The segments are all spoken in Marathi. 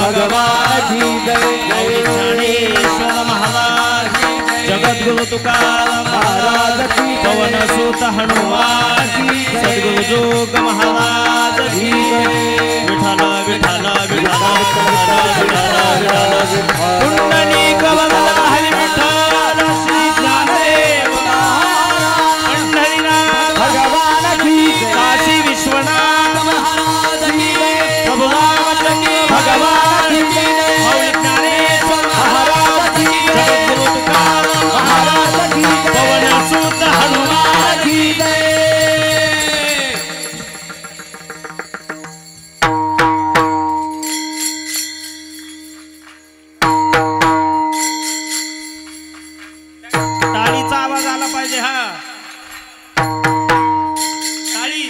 भगवान की जय। ज्ञानेश्वर महाराज जगद्गुरु तुकाराम महाराज की, पवन सुत हनुमान की, सद्गुरु जोग महाराज की। विठ्ठल विठ्ठल विठ्ठल विठ्ठल कुंडलिक वरदा हरी विठ्ठल श्री ज्ञानदेव पंढरीनाथ भगवान की जय। काशी विश्वनाथ महाराज की जय। प्रभु रामचंद्र भगवान की जय। मौली ज्ञानेश्वर महाराज की जय। जगद्गुरु तुकाराम महाराज की जय। पवन सुत हनुमान की जय। टाळीचा आवाज आला पाहिजे हा टाळी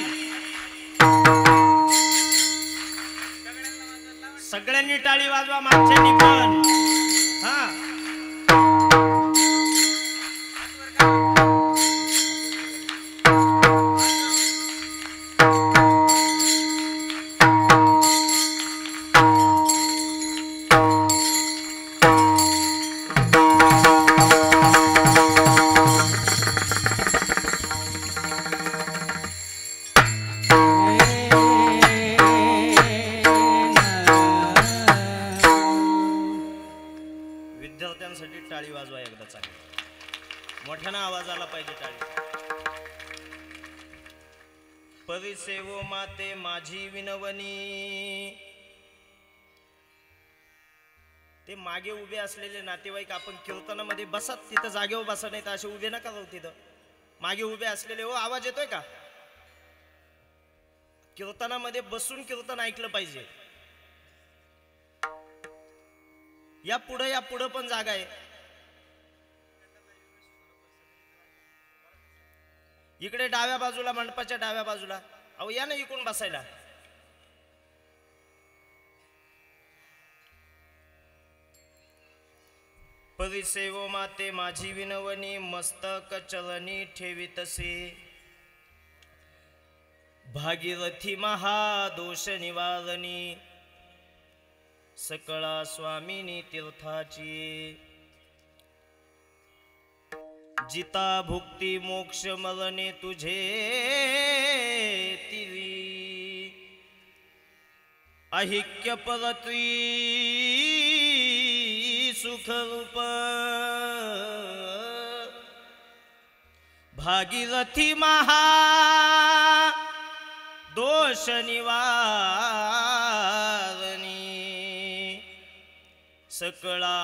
सगळ्यांनी टाळी वाजवा मागच्यांनी पण हा विद्यार्थ्यांसाठी टाळी वाजवा एकदा चांगली मोठ्यानं आवाज आला पाहिजे टाळी। परिसेवो माते माझी विनवणी, ते मागे उभे असलेले नातेवाईक आपण कीर्तनामध्ये बसत तिथं जागेवर बसा, नाही तर असे उभे नका राहू तिथं मागे उभे असलेले। हो आवाज येतोय का? कीर्तनामध्ये बसून कीर्तन ऐकलं पाहिजे। या पुढं पण जागा आहे, इकडे डाव्या बाजूला मंडपाच्या डाव्या बाजूला। अहो या ना इकडून बसायला। परिसेवो माते माझी विनवणी, मस्तक चरणी ठेवितसे, भागीरथी महादोष निवारणी, सकळा स्वामिनी तीर्थाची, जिता भुक्ती मोक्ष मरणे तुझे तिरी, अहिक्य परत्री सुखरूप, भागीरथी महा दोष निवारणी, सकळा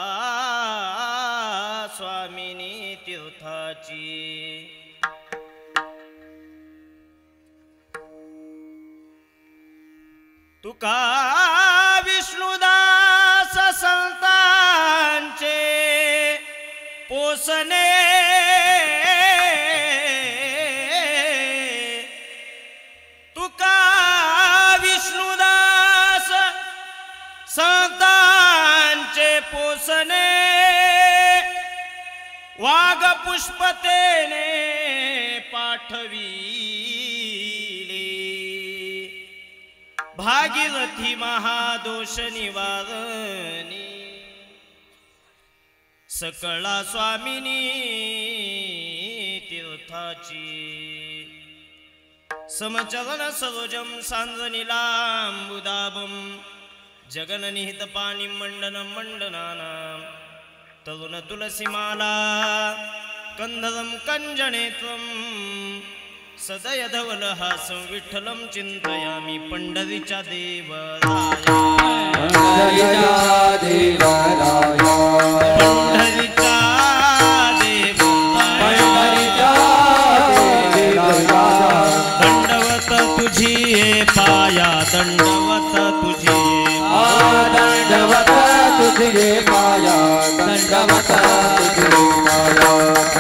स्वामिनी तीर्थाची, तुका विष्णुदास संतांचे पोसणे, तुका विष्णुदास संतांचे पोसणे, वाघ पुष्पतेने पाठविले, भागीरथी महादोष निवारणी, सकळा स्वामिनी तीर्थाची, समचलन सरोजम सांजनिलांबुदाभं, जगननिहित पाणी मंडनं मंडनानां, तरुण तुलसीमाला कंधरं कंजनेत्रं, सदय धवलहासं विठ्ठलं चिंतयामि, पंढरीच्या देवराया, पंढरीच्या देवराया, पंढरीच्या देवराया, दंडवत तुझी पाया, दंडवत तुझी दंडवत तुझे पाया, दंडवत तुझे पाया, दंडवत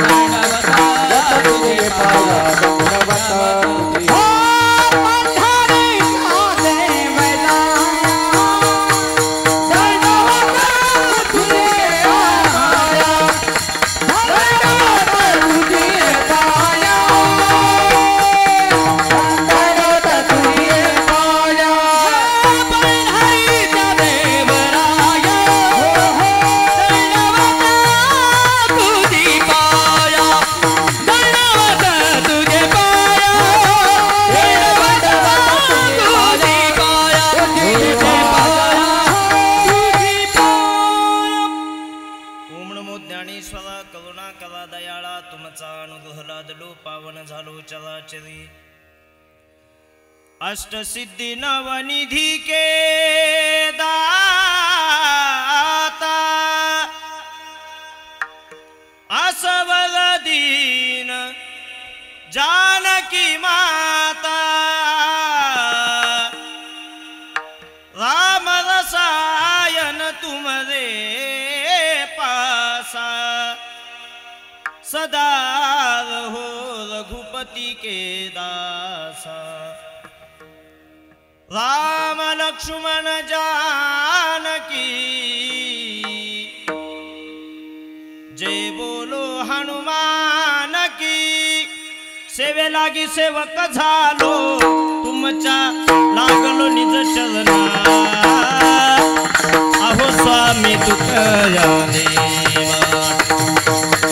तुझे पाया, दंडवत तुझे देवराया, लादलो पावन झालो चराचरी अष्टसिद्धी नवनिधी के दाता असवल दीन जानकी माता राम रसायन तुमरे पासा सदा रहो रघुपति के दासा राम लक्ष्मण जानकी जय बोलो हनुमान की सेवे लागी सेवक झालो तुमच्या लागलो निज चरणा अहो स्वामी तुकया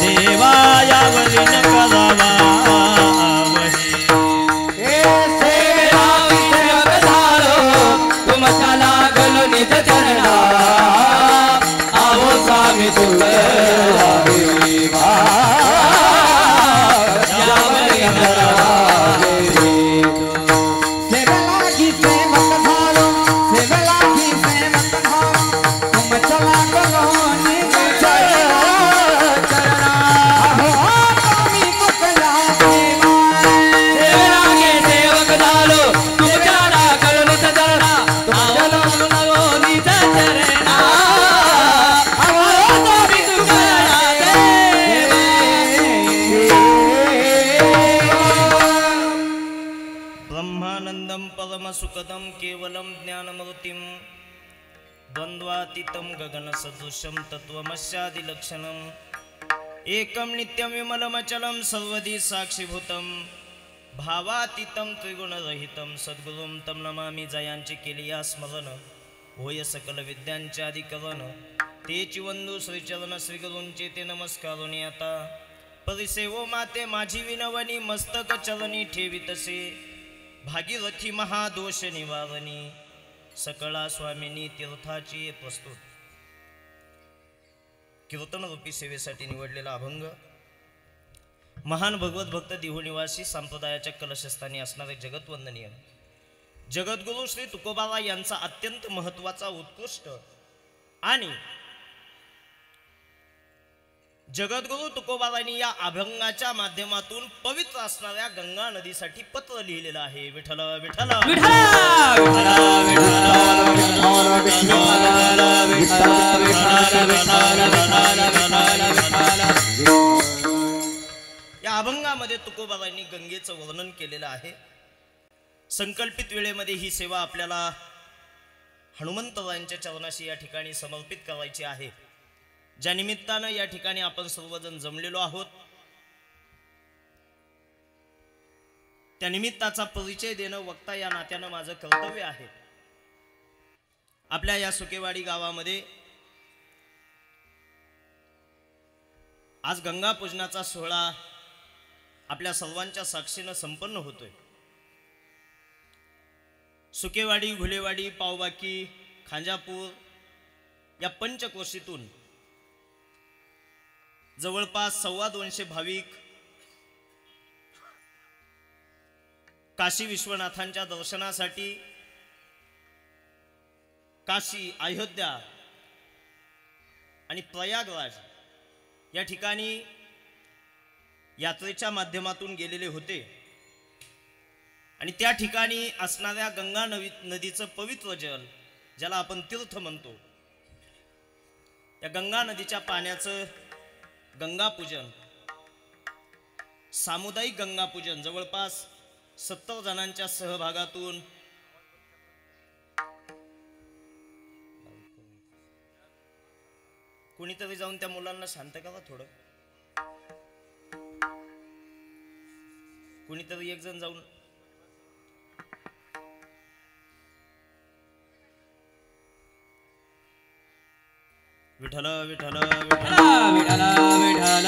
देवा यावरी न करावा निज चरणा आहो स्वामी सुखदम केवलम ज्ञानमूर्तिम द्वंद्वातीतं गगन सदृशं तत्वमस्यादिलक्षणम् एकं नित्यं विमलमचलं सर्वदी साक्षीभूतं भावातीतं त्रिगुणरहितं सद्गुरुं तं नमामि जयांचे केलिया स्मरण होय सकल विद्यांचे अधिकरण तेची वंदू श्रीचरण श्रीगुरूंचे ते नमस्कारोनी आता परिसेवो माते माझी विनवणी मस्तक चरणी ठेवितसे भागीरथी महादोष निवारणी सकळा स्वामिनी तीर्थाची प्रस्तुत कीर्तन रूपी सेवेसाठी निवडलेला अभंग महान भगवत भक्त दिहू निवासी संप्रदायाच्या कलशस्थानी असणारे जगतवंदनीय जगद्गुरु श्री तुकोबाबा यांचा अत्यंत महत्त्वाचा उत्कृष्ट आणि जगद्गुरु तुकोबाबांनी या अभंगाच्या माध्यमातून पवित्र असणाऱ्या गंगा नदीसाठी पत्र लिहिलेलं आहे विठ्ठल विठ्ठल या अभंगामध्ये तुकोबाबांनी गंगेचं वर्णन केलेलं आहे संकल्पित वेळेमध्ये ही सेवा आपल्याला हनुमंतरायांच्या चरणाशी या ठिकाणी समर्पित करायची आहे ज्या निमित्तानं या ठिकाणी आपण सर्वजण जमलेलो आहोत त्या निमित्ताचा परिचय देणं वक्ता या नात्यानं माझं कर्तव्य आहे आपल्या या सुकेवाडी गावामध्ये आज गंगा पूजनाचा सोहळा आपल्या सर्वांच्या साक्षीनं संपन्न होतोय सुकेवाडी घुलेवाडी पावबाकी खांजापूर या पंचकोशीतून जवळपास 250 भाविक काशी विश्वनाथांच्या दर्शनासाठी काशी अयोध्या आणि प्रयागराज या ठिकाणी यात्रेच्या माध्यमातून गेलेले होते आणि त्या ठिकाणी असणाऱ्या गंगा नदीचं पवित्र जल ज्याला आपण तीर्थ म्हणतो या गंगा नदीच्या पाण्याचं गंगापूजन सामुदायिक गंगापूजन जवळपास 70 जणांच्या सहभागातून कोणीतरी जाऊन त्या मुलांना शांत करा थोडं कोणीतरी एक जण जाऊन विठ्ठल विठ्ठल विठ्ठल विठ्ठल विठ्ठल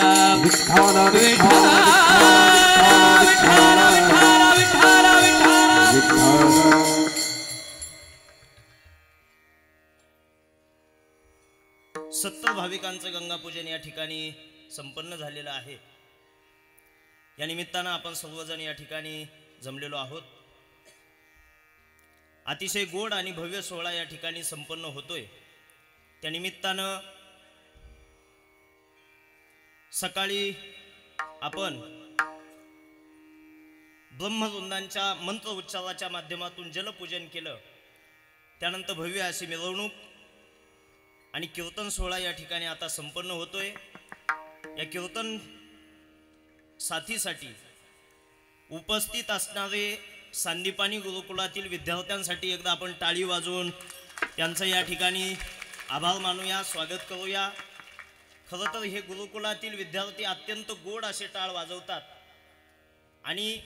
सत्तर भाविकांचं गंगापूजन या ठिकाणी संपन्न झालेलं आहे या निमित्तानं आपण सर्वजण या ठिकाणी जमलेलो आहोत. अतिशय गोड आणि भव्य सोहळा या ठिकाणी संपन्न होतोय. त्या निमित्तानं सकाळी आपण ब्रह्मवृंदांच्या मंत्र उच्चाराच्या माध्यमातून जलपूजन केलं. त्यानंतर भव्य अशी मिरवणूक आणि कीर्तन सोहळा या ठिकाणी आता संपन्न होतोय. या कीर्तन साथीसाठी उपस्थित असणारे सांदीपानी गुरुकुलातील विद्यार्थ्यांसाठी एकदा आपण टाळी वाजवून त्यांचं या ठिकाणी आभार मानूया, स्वागत करूया. खरं तर हे गुरुकुलातील विद्यार्थी अत्यंत गोड असे टाळ वाजवतात आणि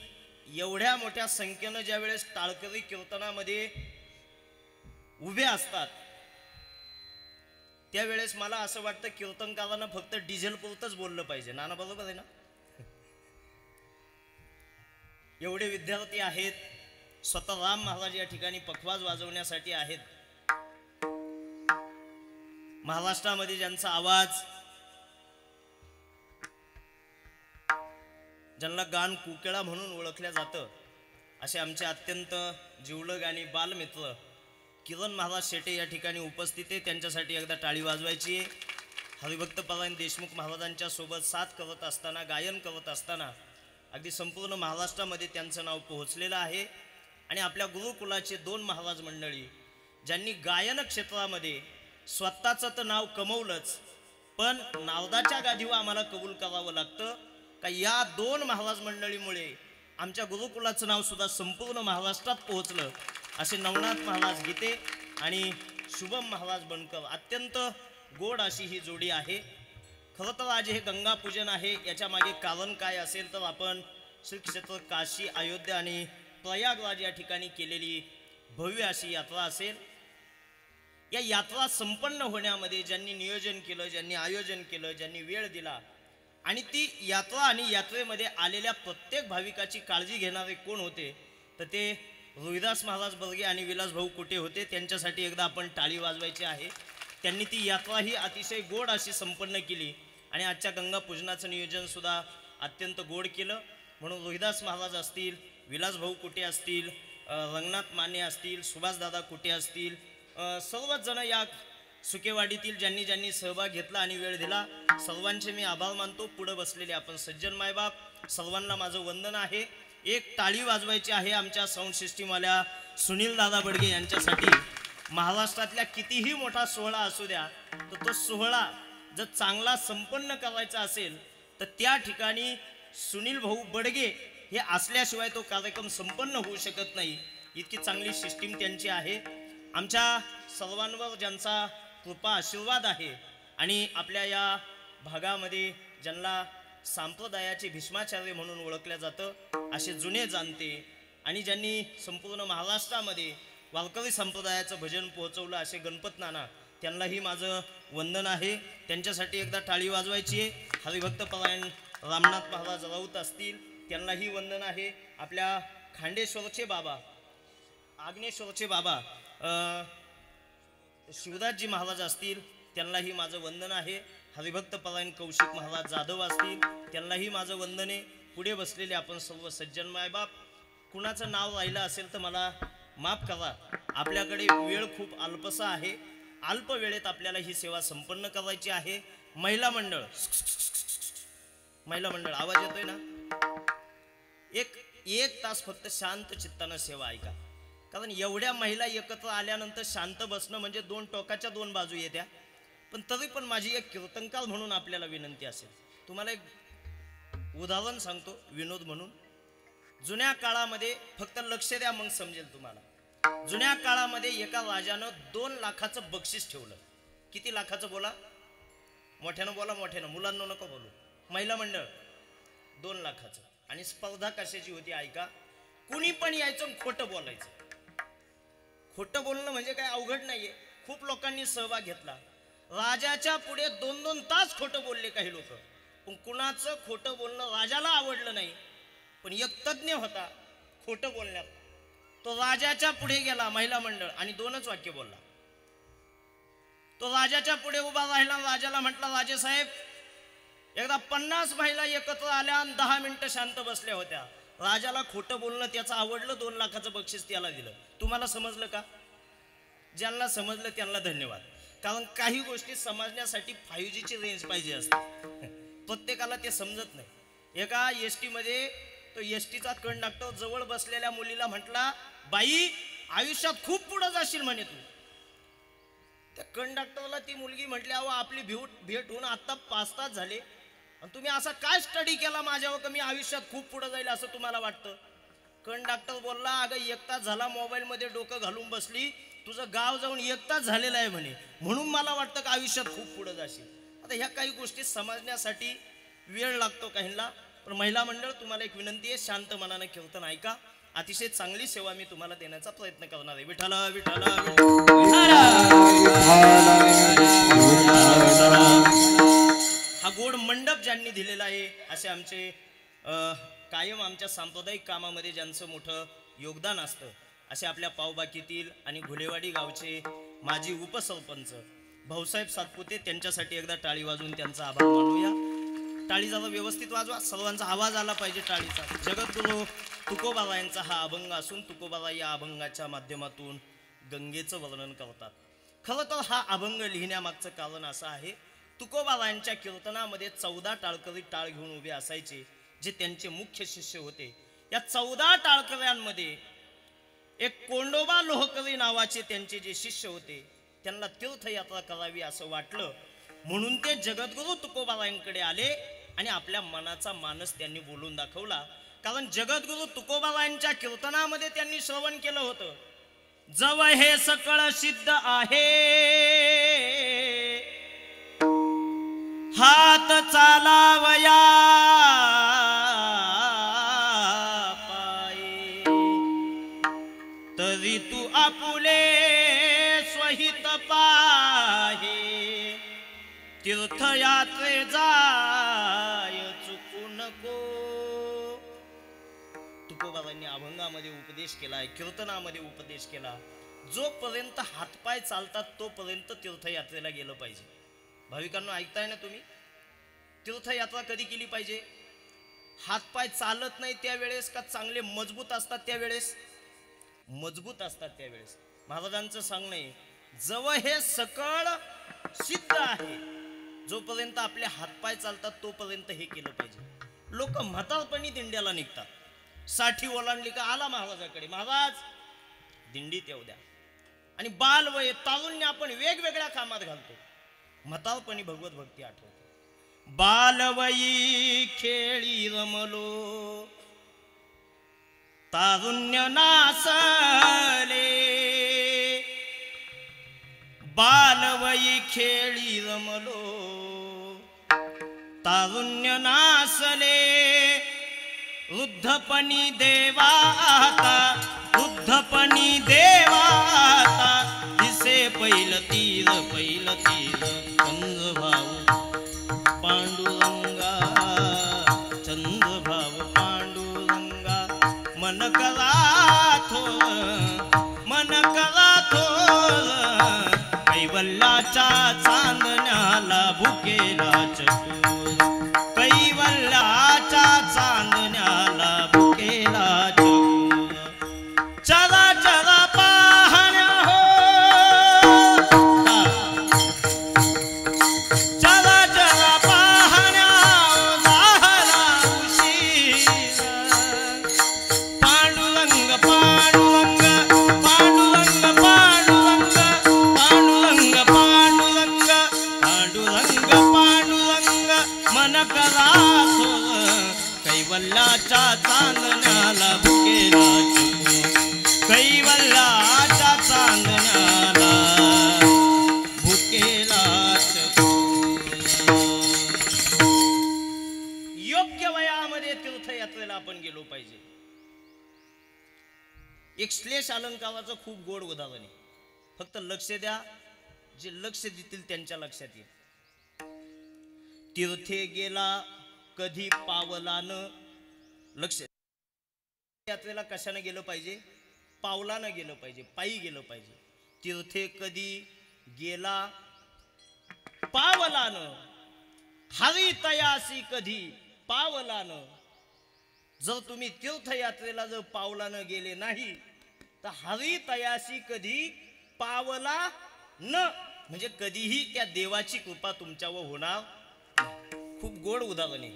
एवढ्या मोठ्या संख्येनं ज्या वेळेस टाळकरी कीर्तनामध्ये उभे असतात त्यावेळेस मला असं वाटतं कीर्तनकारांना फक्त डिझेल पुरतच बोललं पाहिजे. नाना बरोबर आहे ना? एवढे विद्यार्थी आहेत, स्वतः राम महाराज या ठिकाणी पखवाज वाजवण्यासाठी आहेत. महाराष्ट्रामध्ये ज्यांचा आवाज, ज्यांना गान कुकेळा म्हणून ओळखल्या जातं, असे आमचे अत्यंत जिवलग आणि बालमित्र किरण महाराज शेटे या ठिकाणी उपस्थित आहे. त्यांच्यासाठी एकदा टाळी वाजवायची आहे. हरिभक्त परायण देशमुख महाराजांच्या सोबत साथ करत असताना, गायन करत असताना अगदी संपूर्ण महाराष्ट्रामध्ये त्यांचं नाव पोहोचलेलं आहे. आणि आपल्या गुरुकुलाचे 2 महाराज मंडळी ज्यांनी गायन क्षेत्रामध्ये स्वतःचं तर नाव कमवलंच, पण नारदाच्या गादीवर आम्हाला कबूल करावं लागतं का या 2 महाराज मंडळीमुळे आमच्या गुरुकुलाचं नाव सुद्धा संपूर्ण महाराष्ट्रात पोहोचलं. असे नवनाथ महाराज गीते आणि शुभम महाराज बनकर, अत्यंत गोड अशी ही जोडी आहे. खरं तर आज हे गंगा पूजन आहे. याच्या मागे कारण काय असेल तर आपण श्री क्षेत्र काशी, अयोध्या आणि प्रयागराज या ठिकाणी केलेली भव्य अशी यात्रा असेल. या यात्रा संपन्न होण्यामध्ये ज्यांनी नियोजन केलं, ज्यांनी आयोजन केलं, ज्यांनी वेळ दिला आणि ती यात्रा आणि यात्रेमध्ये आलेल्या प्रत्येक भाविकाची काळजी घेणारे कोण होते तर ते रोहिदास महाराज बर्गे आणि विलास भाऊ कुटे होते. त्यांच्यासाठी एकदा आपण टाळी वाजवायची आहे. त्यांनी ती यात्रा ही अतिशय गोड अशी संपन्न केली आणि आजच्या गंगा पूजनाचं नियोजन सुद्धा अत्यंत गोड केलं. म्हणून रोहिदास महाराज असतील, विलास भाऊ कुटे असतील, रंगनाथ माने असतील, सुभाषदादा कुटे असतील, सर्वच जण या सुकेवाडीतील ज्यांनी ज्यांनी सहभाग घेतला आणि वेळ दिला, सर्वांचे मी आभार मानतो. पुढे बसलेले आपण सज्जन मायबाप, सर्वांना माझं वंदन आहे. एक टाळी वाजवायची आहे आमच्या साऊंड सिस्टीमवाल्या सुनील दादा बडगे यांच्यासाठी. महाराष्ट्रातल्या कितीही मोठा सोहळा असू द्या, तर तो सोहळा जर चांगला संपन्न करायचा असेल तर त्या ठिकाणी सुनील भाऊ बडगे हे असल्याशिवाय तो कार्यक्रम संपन्न होऊ शकत नाही. इतकी चांगली सिस्टीम त्यांची आहे. आमच्या सर्वांवर ज्यांचा कृपा आशीर्वाद आहे आणि आपल्या या भागामध्ये ज्यांना संप्रदायाचे भीष्माचार्य म्हणून ओळखल्या जातं असे जुने जाणते आणि ज्यांनी संपूर्ण महाराष्ट्रामध्ये वारकरी संप्रदायाचं भजन पोहोचवलं असे गणपत नाना, त्यांनाही माझं वंदन आहे. त्यांच्यासाठी एकदा टाळी वाजवायची आहे. हरिभक्त परायण रामनाथ महाराज राऊत असतील, त्यांनाही वंदन आहे. आपल्या खांडेश्वरचे बाबा, आग्नेश्वरचे बाबा शिवदासजी महाराज असतील, त्यांनाही माझं वंदन आहे. हरिभक्त परायण कौशिक महाराज जाधव असतील, त्यांनाही माझं वंदन आहे. पुढे बसलेले आपण सर्व सज्जन मायबाप, कुणाचं नाव राहिलं असेल तर मला माफ करा. आपल्याकडे वेळ खूप अल्पसा आहे. अल्प वेळेत आपल्याला ही सेवा संपन्न करायची आहे. महिला मंडळ, महिला मंडळ आवाज येतोय ना? एक तास फक्त शांत चित्तानं सेवा ऐका. कारण एवढ्या महिला एकत्र आल्यानंतर शांत बसणं म्हणजे 2 टोकाच्या 2 बाजू येत्या. पण तरी पण माझी एक कीर्तनकार म्हणून आपल्याला विनंती असेल. तुम्हाला एक उदाहरण सांगतो विनोद म्हणून. जुन्या काळामध्ये फक्त लक्ष द्या मग समजेल तुम्हाला. जुन्या काळामध्ये एका राजानं 2 लाखाचं बक्षीस ठेवलं. किती लाखाचं बोला? मोठ्यानं बोला, मोठ्यानं, मुलांना नको बोलू. महिला मंडळ 2 लाखाचं. आणि स्पर्धा कशाची होती ऐका. कुणी पण यायचं खोटं बोलायचं. खोटं बोलणं म्हणजे काय अवघड नाहीये. खूप लोकांनी सहभाग घेतला. राजाच्या पुढे 2-2 तास खोटं बोलले काही लोक. पण कुणाचं खोटं बोलणं राजाला आवडलं नाही. पण एक तज्ञ होता खोटं बोलण्यात, तो राजाच्या पुढे गेला महिला मंडळ आणि 2च वाक्य बोलला. तो राजाच्या पुढे उभा राहिला. राजाला म्हटला, राजेसाहेब एकदा 50 महिला एकत्र आल्या आणि 10 मिनिटं शांत बसल्या होत्या. राजाला खोटं बोलणं त्याचं आवडलं, 2 लाखाचं बक्षीस त्याला दिलं. तुम्हाला समजलं का? ज्यांना समजलं त्यांना धन्यवाद. कारण काही गोष्टी समजण्यासाठी 5Gची रेंज पाहिजे असते. प्रत्येकाला ते समजत नाही. एका एसटी मध्ये तो एसटीचा कंडक्टर जवळ बसलेल्या मुलीला म्हटला, बाई आयुष्यात खूप पुढे जाशील म्हणे तू. त्या कंडक्टरला ती मुलगी म्हटली, अहो आपली भेट होऊन आता 5 तास झाले आणि तुम्ही असा काय स्टडी केला माझ्यावर की मी आयुष्यात खूप पुढे जाईल असं तुम्हाला वाटतं? कंडक्टर बोलला, अगं 1 तास झाला मोबाईल मध्ये डोकं घालून बसली, तुझं गाव जाऊन 1 तास झालेला आहे म्हणे, म्हणून मला वाटतं की आयुष्यात खूप पुढे जाशील. आता ह्या काही गोष्टी समजण्यासाठी वेळ लागतो काहींना. पण महिला मंडळ, तुम्हाला एक विनंती आहे, शांत मनानं कीर्तन ऐका. अतिशय चांगली सेवा मी तुम्हाला देण्याचा प्रयत्न करणार आहे. विठ्ठल विठ्ठल हा गोड मंडप ज्यांनी दिलेला आहे, असे आमचे कायम आमच्या सांप्रदायिक कामामध्ये ज्यांचं मोठं योगदान असतं, असे आपल्या पावबाकीतील आणि घुलेवाडी गावचे माजी उपसरपंच भाऊसाहेब सातपुते, त्यांच्यासाठी एकदा टाळी वाजवून त्यांचा आभार मानूया. टाळी जरा व्यवस्थित वाजवा, सर्वांचा आवाज आला पाहिजे टाळीचा. जगद्गुरु तुकोबाबा यांचा हा अभंग असून तुकोबाबा या अभंगाच्या माध्यमातून गंगेचं वर्णन करतात. खरं तर हा अभंग लिहिण्यामागचं कारण असं आहे, तुकोबाबा यांच्या कीर्तनामध्ये 14 टाळकरी टाळ घेऊन उभे असायचे, जे त्यांचे मुख्य शिष्य होते. या 14 टाळकऱ्यांमध्ये एक कोंडोबा लोहकरी नावाचे त्यांचे जे शिष्य होते, त्यांना तीर्थयात्रा करावी असं वाटलं, म्हणून ते जगद्गुरु तुकोबाबांकडे आले आणि आपल्या मनाचा मानस त्यांनी बोलून दाखवला. कारण जगद्गुरु तुकोबाबांच्या कीर्तनामध्ये त्यांनी श्रवण केलं होतं, जव हे सकळ सिद्ध आहे, हात चालावया पाये, तरी तू आपुले स्वहित पाहे, तीर्थयात्रे जाय चुकू नको. तुकोबाबांनी अभंगामध्ये उपदेश केलाय, कीर्तनामध्ये उपदेश केला, जोपर्यंत हातपाय चालतात तोपर्यंत तीर्थयात्रेला गेलं पाहिजे. भाविकांनो ऐकताय ना तुम्ही? तीर्थयात्रा कधी केली पाहिजे? हातपाय चालत नाही त्यावेळेस का चांगले मजबूत असतात त्यावेळेस? मजबूत असतात त्यावेळेस. महाराजांचं सांगणं आहे, जव हे सकळ सिद्ध आहे, जोपर्यंत आपले हातपाय चालतात तोपर्यंत हे केलं पाहिजे. लोक म्हातारपणी दिंड्याला निघतात, 60 ओलांडली का आला महाराजाकडे, महाराज दिंडीत येऊ द्या. आणि बालवय तारुण्य आपण वेगवेगळ्या कामात घालतो, म्हातारपणी भगवत भक्ती आठवते. बालवयी खेळी रमलो, तारुण्य नासले, बालवयी खेळी रमलो, तारुण्य नासले, वृद्धपणी देवाता, वृद्धपणी देवाता, दिसे पैल तीर चंद्रभाऊ पांडुरंगा, चंद्रभाऊ पांडुरंगा, मन करा थोर, कैवल्याच्या चांदण्याला भुकेला चकोर, कैवल्याच्या चांदण्याला भुकेला चकोर. चला चला पाहण्या हो, चला चला पाहण्या झाला उशीर. पांडुरंग पांडुरंग पांडुरंग पांडुरंग पांडुरंग पांडुरंग पांडुरंग पांडुरंग, मन करा थोर, कैवल्याच्या चांदण्याला भुकेला चकोर, कैवल्याच्या चांदण्याला भुकेला चकोर. योग्य वयामध्ये तीर्थयात्रेला आपण गेलो पाहिजे. एक श्लेष अलंकाराचं खूप गोड उदाहरण आहे, फक्त लक्ष द्या, जे लक्ष देतील त्यांच्या लक्षात येईल. तीर्थे गेला कधी पावलानं, लक्ष, यात्रेला कशाने गेलं पाहिजे? पावलानं गेलं पाहिजे, पायी गेलं पाहिजे. तीर्थे कधी गेला पावलानं, हरी तयासी कधी पावलानं. जर तुम्ही तीर्थयात्रेला जर पावलानं गेले नाही तर हरी तयासी कधी पावला न, म्हणजे कधीही त्या देवाची कृपा तुमच्यावर होणार. खूप गोड उदाहरण आहे.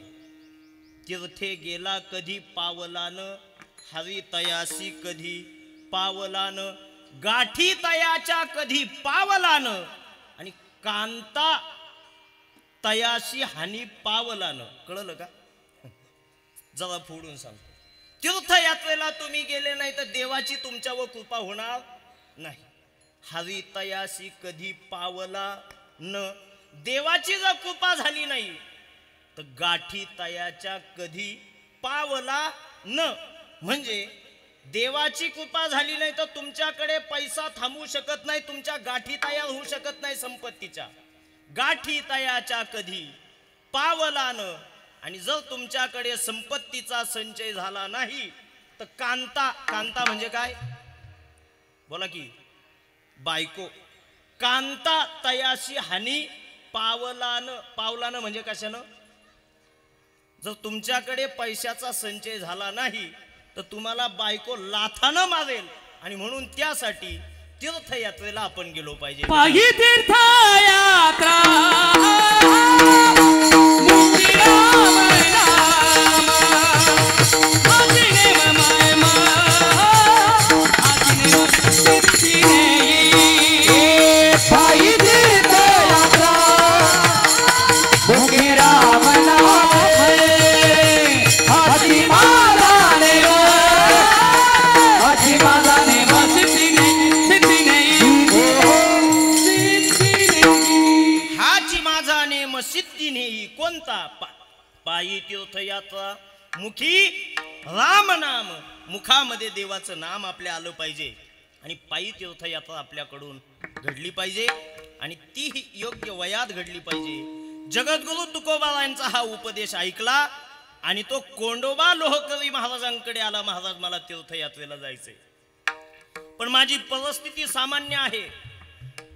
तीर्थे गेला कधी पावलानं, हरी तयासी कधी पावलानं, गाठी तयाच्या कधी पावलानं, आणि कांता तयाशी हानी पावलानं. कळलं का? जरा फोडून सांगतो. तीर्थयात्रेला तुम्ही गेले नाही तर देवाची तुमच्यावर कृपा होणार नाही. हरी तयाशी कधी पावला न, देवाची जर कृपा झाली नाही तर गाठी तयाच्या कधी पावला न, म्हणजे देवाची कृपा झाली नाही तर तुमच्याकडे पैसा थांबू शकत नाही, तुमच्या गाठी तयार होऊ शकत नाही संपत्तीच्या. गाठी तयाच्या कधी पावला न, आणि जर तुमच्याकडे संपत्तीचा संचय झाला नाही तर कांता, कांता म्हणजे काय बोला की, बायको. कांता तयाशी हानी पावलानं, पावलानं म्हणजे कशानं? जर तुमच्याकडे पैशाचा संचय झाला नाही तर तुम्हाला बायको लाथानं मारेल, आणि म्हणून त्यासाठी तीर्थयात्रेला आपण गेलो पाहिजे. पायी तीर्थयात्रा सिद्धी नेही. कोणता? पायी तीर्थयात्रा. मुखी राम नाम, मुखामध्ये देवाचं नाम आपल्या आलं पाहिजे, आणि पायी तीर्थयात्रा आपल्याकडून घडली पाहिजे, आणि तीही योग्य वयात घडली पाहिजे. जगद्गुरु तुकोबारायांचा हा उपदेश ऐकला आणि तो कोंडोबा लोहकरी महाराजांकडे आला. महाराज, मला तीर्थयात्रेला जायचंय, पण माझी परिस्थिती सामान्य आहे.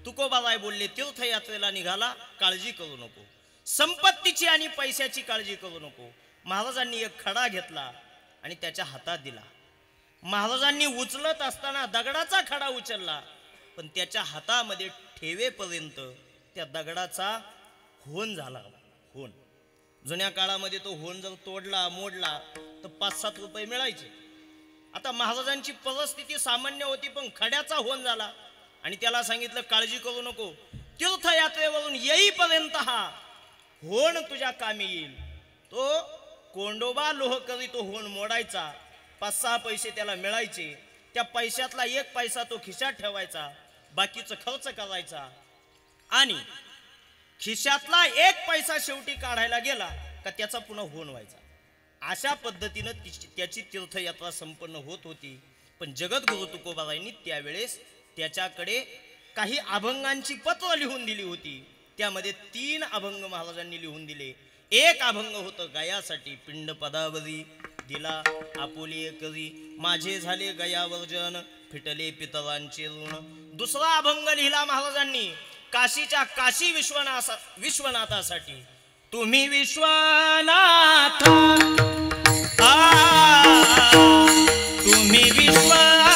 तुकोबाराय बोलले, तीर्थयात्रेला निघाला, काळजी करू नको, संपत्तीची आणि पैशाची काळजी करू नको. महाराजांनी एक खडा घेतला आणि त्याच्या हातात दिला. महाराजांनी उचलत असताना दगडाचा खडा उचलला, पण त्याच्या हातामध्ये ठेवेपर्यंत त्या दगडाचा होन झाला. होन, जुन्या काळामध्ये तो होन जर तोडला मोडला तर 5-7 रुपये मिळायचे. आता महाराजांची परिस्थिती सामान्य होती, पण खड्याचा होन झाला, आणि त्याला सांगितलं काळजी करू नको, तीर्थयात्रेवरून येईपर्यंत हा होन तुझ्या कामी येईल. तो कोंडोबा लोहकरी तो होन मोडायचा, 5-6 पैसे त्याला मिळायचे. त्या पैशातला 1 पैसा तो खिशात ठेवायचा, बाकीचं खर्च करायचा, आणि खिशातला 1 पैसा शेवटी काढायला गेला का त्याचा पुन्हा होन व्हायचा. अशा पद्धतीनं त्याची तीर्थयात्रा संपन्न होत होती. पण जगद्गुरु तुकोबारायांनी त्यावेळेस त्याच्याकडे काही अभंगांची पत्र लिहून दिली होती. त्यामध्ये 3 अभंग महाराजांनी लिहून दिले. एक अभंग होतं गयासाठी, पिंड पदावरी दिला आपुली करी, माझे झाले गयावर्जन, फिटले पितरांचे ऋण. दुसरा अभंग लिहिला महाराजांनी काशीच्या काशी विश्वनाथासाठी, तुम्ही विश्वनाथ, तुम्ही विश्वनाथ,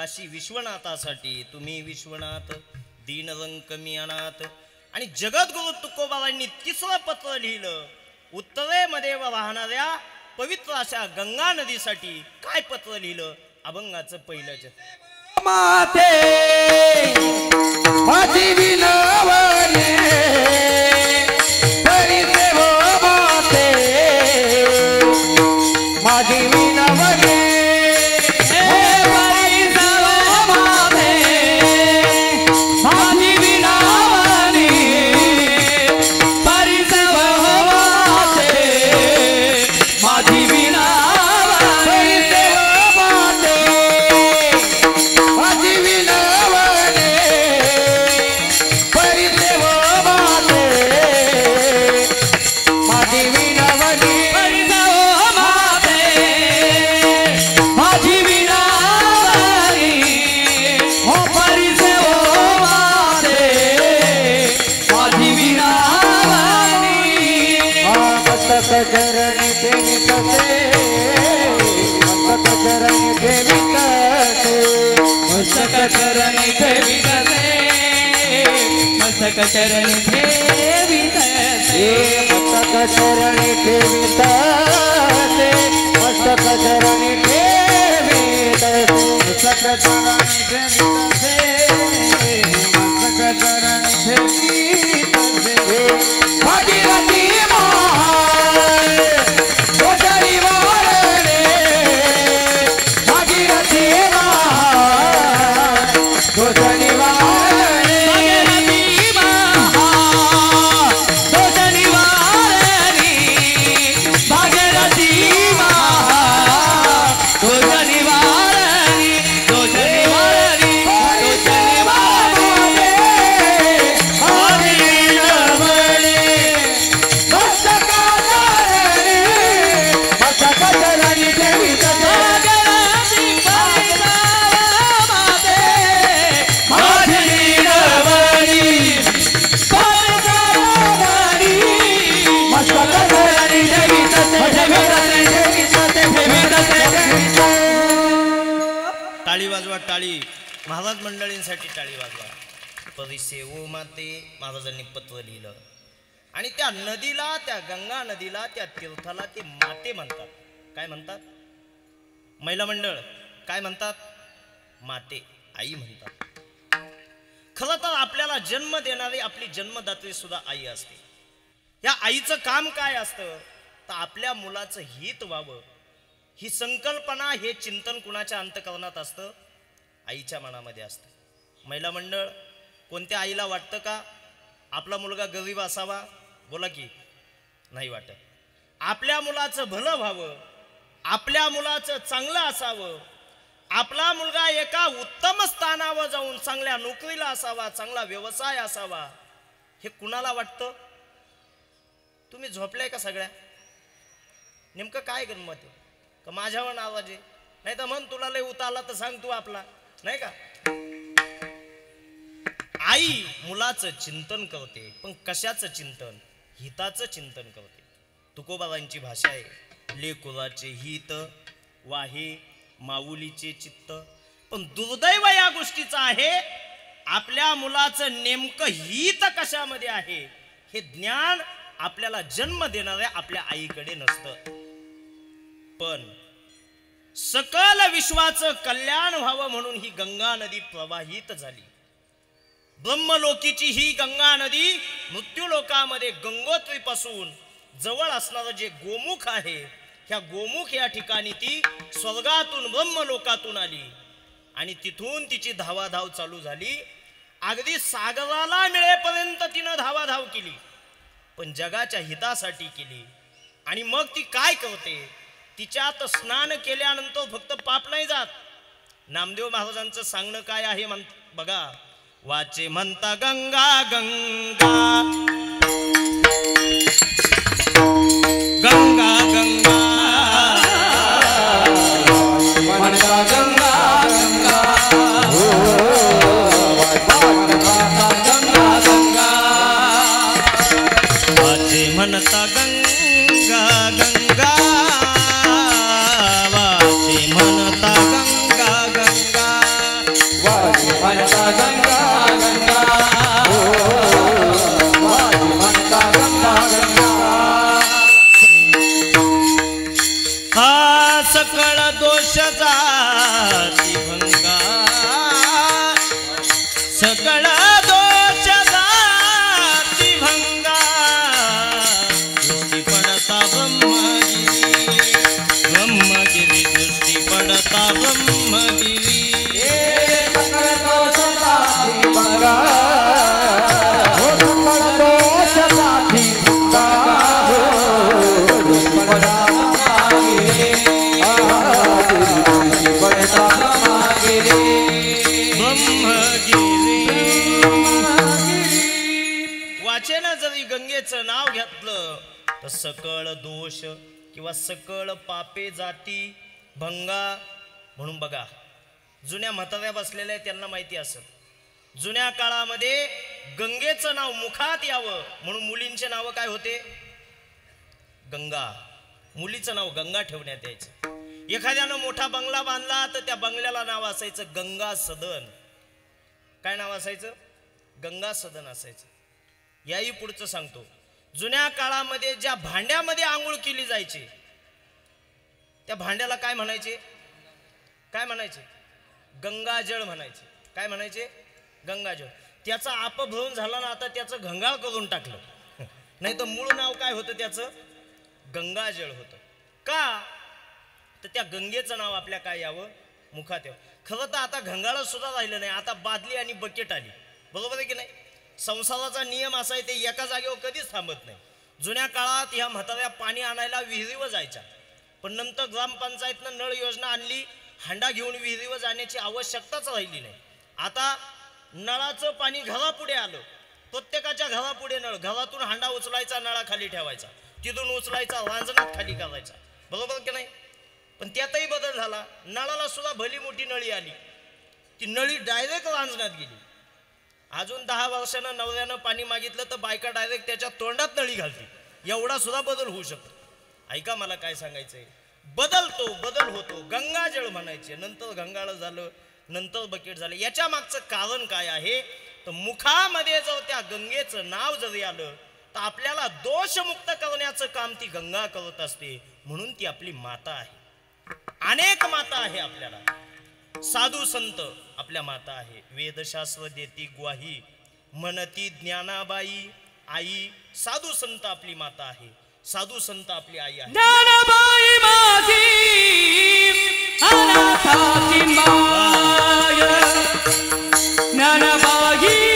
काशी विश्वनाथासाठी तुम्ही विश्वनाथ दीनरंग मी अनाथ. आणि जगद्गुरु तुकोबारांनी तिसरं पत्र लिहिलं उत्तरेमध्ये वाहणाऱ्या पवित्र अशा गंगा नदीसाठी. काय पत्र लिहिलं? अभंगाचं पहिलंच. माते माझी विनवणे परिदेव माते माझी विनवणे मस्तक चरणी ठेवितसे मस्तक चरणी ठेवितसे मस्तक चरणी ठेवितसे मस्तक चरणी ठेवितसे मस्तक चरणी ठेवितसे भागीरथी महाल गोचरी वारणे भागीरथी महाल गोचरी टाळी. महाराज मंडळींसाठी टाळी वाजवा. परिसे ओ माते महाराजांनी पत्र लिहिलं. आणि त्या नदीला, त्या गंगा नदीला, त्या तीर्थाला ते माते म्हणतात. काय म्हणतात? महिला मंडळ काय म्हणतात? माते, आई म्हणतात. खरं तर आपल्याला जन्म देणारी आपली जन्मदात्री सुद्धा आई असते. या आईचं काम काय असतं? तर आपल्या मुलाचं हित व्हावं ही संकल्पना, हे चिंतन कुणाच्या अंतःकरणात असतं? आईच्या मनामध्ये असतं. महिला मंडळ, कोणत्या आईला वाटतं का आपला मुलगा गरीब असावा? बोला की नाही वाटत. आपल्या मुलाचं भलं व्हावं, आपल्या मुलाचं चांगलं असावं, आपला मुलगा एका उत्तम स्थानावर जाऊन चांगल्या नोकरीला असावा, चांगला व्यवसाय असावा, हे कुणाला वाटतं? तुम्ही झोपलाय का सगळ्या? नेमकं काय गंमत आहे? का माझ्यावर नाराज आहे? नाही तर म्हण तुला लय उतारला तर सांग तू आपला, नाही का? आई मुलाचं चिंतन करते, पण कशाचं चिंतन? हिताचं चिंतन करते. तुकोबाबांची भाषा आहे, लेकुराचे हित वाहे माऊलीचे चित्त. पण दुर्दैव या गोष्टीचं आहे, आपल्या मुलाचं नेमकं हित कशामध्ये आहे हे ज्ञान आपल्याला जन्म देणाऱ्या आपल्या आईकडे नसतं. पण सकल विश्वाचं कल्याण व्हावं म्हणून ही गंगा नदी प्रवाहित झाली. ब्रह्मलोकीची ही गंगा नदी मृत्यूलोकामध्ये गंगोत्रीपासून जवळ असणारं जे गोमुख आहे, ह्या गोमुख या ठिकाणी ती स्वर्गातून ब्रह्मलोकातून आली आणि तिथून तिची धावाधाव चालू झाली. अगदी सागराला मिळेपर्यंत तिनं धावाधाव केली, पण जगाच्या हितासाठी केली. आणि मग ती काय करते? तिच्यात स्नान केल्यानंतर फक्त पाप नाही जात. नामदेव महाराजांचं सांगणं काय आहे बघा. वाचे म्हणता गंगा गंगा गंगा गंगा म्हणता गंगा गंगा गंगा गंगा वाचे म्हणता गंगा गंगा वाचे म्हणता गंगा गंगा सकळ दोष जाती भंगा सकळ दोष जाती भंगा दृष्टी पडता ब्रह्मगिरी दृष्टी पडता ब्रह्मगिरी वाचेनं जरी गंगेचं नाव घेतलं तर सकळ दोष किंवा सकळ पापे जाती भंगा. म्हणून बघा जुन्या म्हाताऱ्या बसलेल्या त्यांना माहिती असेल जुन्या काळामध्ये गंगेचं नाव मुखात यावं म्हणून मुलींचे नाव काय होते गंगा. मुलीचं नाव गंगा ठेवण्यात यायचं. एखाद्यानं मोठा बंगला बांधला तर त्या बंगल्याला नाव असायचं गंगा सदन. काय नाव असायचं गंगा सदन असायचं. याही पुढचं सांगतो जुन्या काळामध्ये ज्या भांड्यामध्ये आंघोळ केली जायची त्या भांड्याला काय म्हणायचे काय म्हणायचे गंगाजळ म्हणायचे. काय म्हणायचे गंगाजळ. त्याचा अपभ्रंश झाला ना आता त्याचं घंगाळ करून टाकलं नाही तर मूळ नाव काय होतं त्याचं गंगाजळ होतं. का तर त्या गंगेचं नाव आपल्या काय यावं मुखात यावं. खरं तर आता घंगाळ सुद्धा राहिलं नाही. आता बादली आणि बकेट आली बरोबर आहे की नाही. संसाराचा नियम असा आहे ते एका जागेवर कधीच थांबत नाही. जुन्या काळात ह्या म्हाताऱ्या पाणी आणायला विहिरीवर जायच्या पण नंतर ग्रामपंचायतनं नळ योजना आणली. हांडा घेऊन विहिरीवर जाण्याची आवश्यकताच राहिली नाही. आता नळाचं पाणी घरापुढे आलं. प्रत्येकाच्या घरापुढे नळ. घरातून हांडा उचलायचा नळाखाली ठेवायचा तिथून उचलायचा रांजणात खाली करायचा बरोबर की नाही. पण त्यातही बदल झाला. नळाला सुद्धा भली मोठी नळी आली. ती नळी डायरेक्ट रांजणात गेली. अजून 10 वर्षानं नवऱ्यानं पाणी मागितलं तर बायका डायरेक्ट त्याच्या तोंडात नळी घालते. एवढा सुद्धा बदल होऊ शकतो. ऐका मला काय सांगायचंय. बदल होतो. गंगाजळ म्हणायचे नंतर घंगाळ झालं नंतर बकेट झालं. याच्या मागचं कारण काय आहे तर मुखामध्ये जर त्या गंगेचं नाव जरी आलं तर आपल्याला दोषमुक्त करण्याचं काम ती गंगा करत असते. म्हणून ती आपली माता आहे. अनेक माता आहे आपल्याला. साधू संत आपल्या माता आहे. वेदशास्त्र देती ग्वाही म्हणती ज्ञानाबाई आई. साधू संत आपली माता आहे. साधू संत आपली आई आहे. ज्ञानाबाई माझी अनाथाची माय. ज्ञानाबाई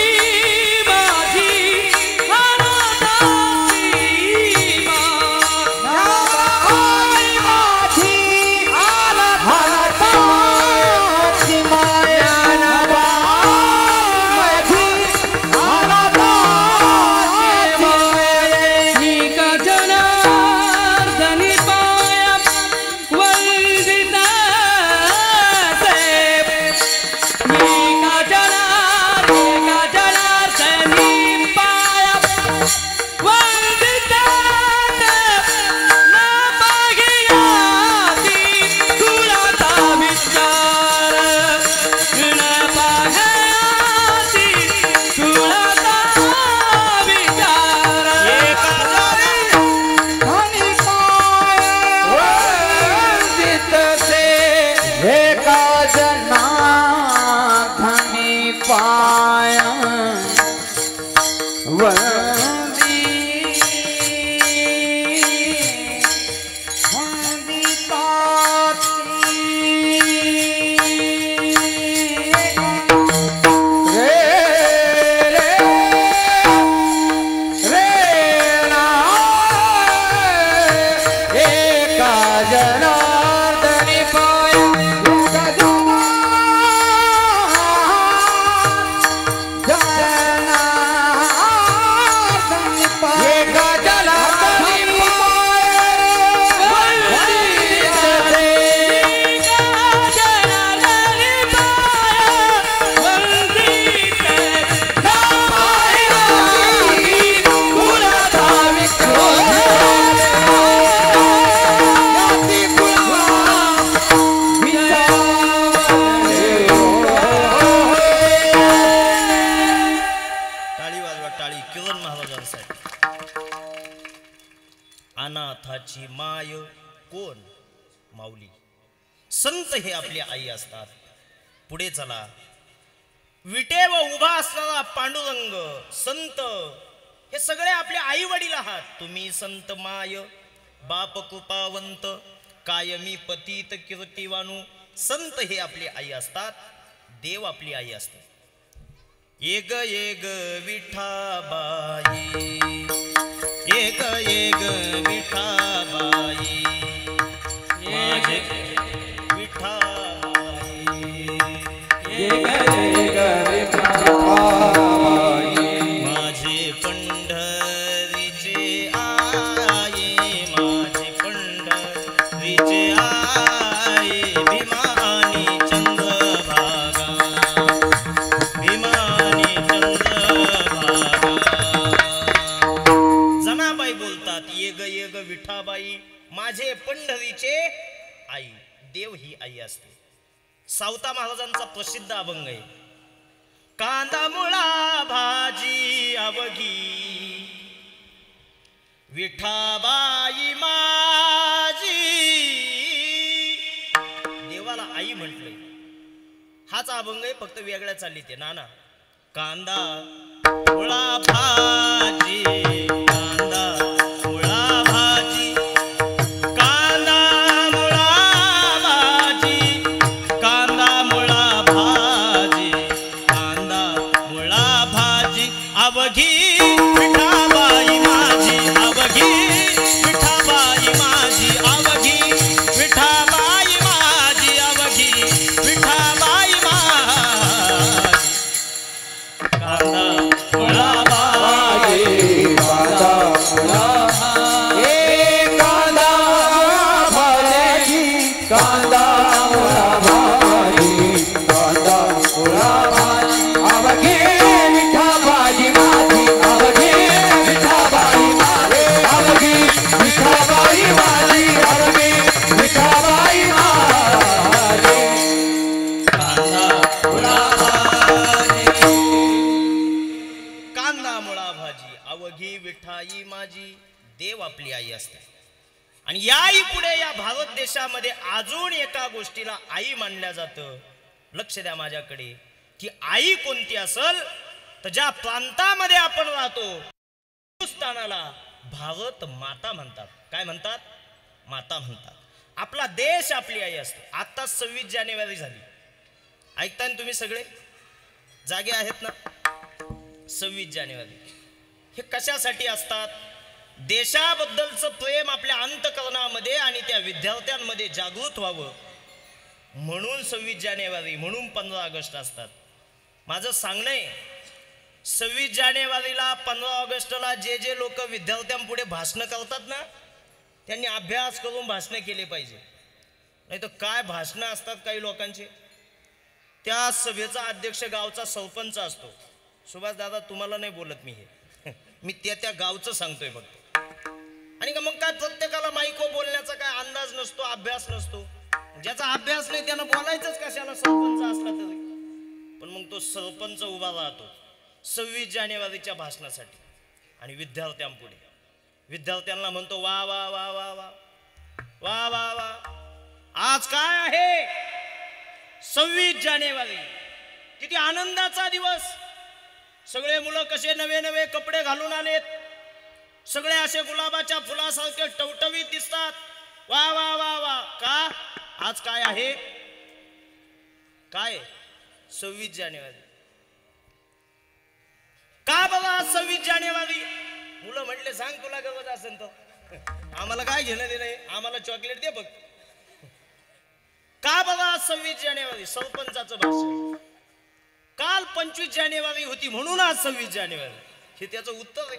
माऊली. संत हे आपली आई असतात. पुढे चला. विटे व उभा असणारा पांडुरंग संत हे सगळे आपले आई वडील आहात. तुम्ही संत माय बाप कृपावंत कायमी पतित कीर्तिवानू. संत हे आपली आई असतात. देव आपली आई असते. एक एक विठाबाई एक एक विठाबाई माझे विठाबाई माझे पंढरीचे आये माझे पंढरीचे आये भीमानी चंद्रभागा भीमानी चंद्रभागा. जनाबाई बोलतात ये ग विठाबाई माझे पंढरीचे आई. देव ही आई असते. सावता महाराजांचा प्रसिद्ध अभंग आहे. कांदा मुळा भाजी अवघी विठाबाई माझी. देवाला आई म्हटलंय. हाच अभंग आहे फक्त वेगळ्या चालली ते नाना. कांदा मुळा भाजी कांदा मुळा भाजी कांदा मुळा भाजी कांदा मुळा भाजी कांदा मुळा भाजी अवघी विठाबाई माझी अवघी विठाबाई माझी अवघी विठाबाई माझी अवघी विठाबाई माझी. कांदा मुळा भाजी कांदा भाजी कांदा मुळा भाजी कांदा मुळा भाजी अवघी विठाबाई माझी अवघी विठाबाई माझी अवघी विठाबाई माझी अवघी विठाबाई माझी. कांदा मुळा भाजी कांदा मुळा भाजी अवघी विठाई माझी. देव आपली आई असते. आणि या आई पुढे या भारत देशामध्ये अजून एका गोष्टीला आई मानल्या जातं. लक्ष द्या माझ्याकडे की आई कोणती असल तर ज्या प्रांतामध्ये आपण राहतो हिंदुस्थानाला भारत माता म्हणतात. काय म्हणतात? माता म्हणतात. आपला देश आपली आई असते. आता 26 जानेवारी झाली. ऐकता ना तुम्ही सगळे जागे आहेत ना? 26 जानेवारी हे कशासाठी असतात? देशाबद्दलचं प्रेम आपल्या अंतःकरणामध्ये आणि त्या विद्यार्थ्यांमध्ये जागृत व्हावं म्हणून 26 जानेवारी म्हणून 15 ऑगस्ट असतात. माझं सांगणं आहे 26 जानेवारीला 15 ऑगस्टला जे जे लोक विद्यार्थ्यांपुढे भाषणं करतात ना त्यांनी अभ्यास करून भाषणं केले पाहिजे. नाही तर काय भाषणं असतात काही लोकांचे. त्या सभेचा अध्यक्ष गावचा सरपंच असतो. सुभाष दादा तुम्हाला नाही बोलत मी हे मी त्या गावचं सांगतोय फक्त. आणि का मग काय प्रत्येकाला माईको बोलण्याचा काय अंदाज नसतो अभ्यास नसतो. ज्याचा अभ्यास नाही त्यानं बोलायचंच कशाला सरपंच असला तरी. पण मग तो सरपंच उभा राहतो 26 जानेवारीच्या भाषणासाठी आणि विद्यार्थ्यांपुढे विद्यार्थ्यांना म्हणतो वा वा वा वा वा वा वा वा. आज काय आहे? 26 जानेवारी. किती आनंदाचा दिवस. सगळे मुलं कसे नवे नवे कपडे घालून आलेत. सगळे असे गुलाबाच्या फुलासारखे टवटवीत दिसतात. वा वा वा वा. का? आज काय आहे? काय? 26 जानेवारी. का बाबा 26 जानेवारी? मुलं म्हटले सांग तुला गरज असेल तर. आम्हाला काय घेणं दिलंय? आम्हाला चॉकलेट दे बघ. का बाबा 26 जानेवारी? सरपंचाचं भाषण. काल 25 जानेवारी होती म्हणून आज 26 जानेवारी. हे त्याचं उत्तर आहे.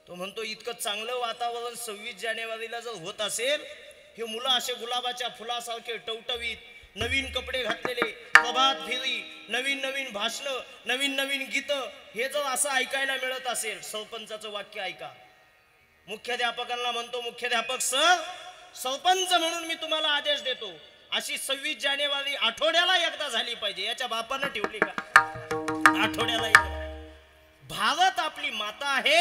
तो म्हणतो इतकं चांगलं वातावरण 26 जानेवारीला जर होत असेल हे मुलं असे गुलाबाच्या फुलासारखे टवटवीत नवीन कपडे घातलेले प्रभात फेरी नवीन नवीन भाषणं नवीन नवीन गीतं हे जर असं ऐकायला मिळत असेल. सरपंचाचं वाक्य ऐका. मुख्याध्यापकांना म्हणतो मुख्याध्यापक सर सरपंच म्हणून मी तुम्हाला आदेश देतो अशी 26 जानेवारी आठवड्याला एकदा झाली पाहिजे. याच्या बापानं ठेवली का? आठवड्याला एकदा. भारत आपली माता आहे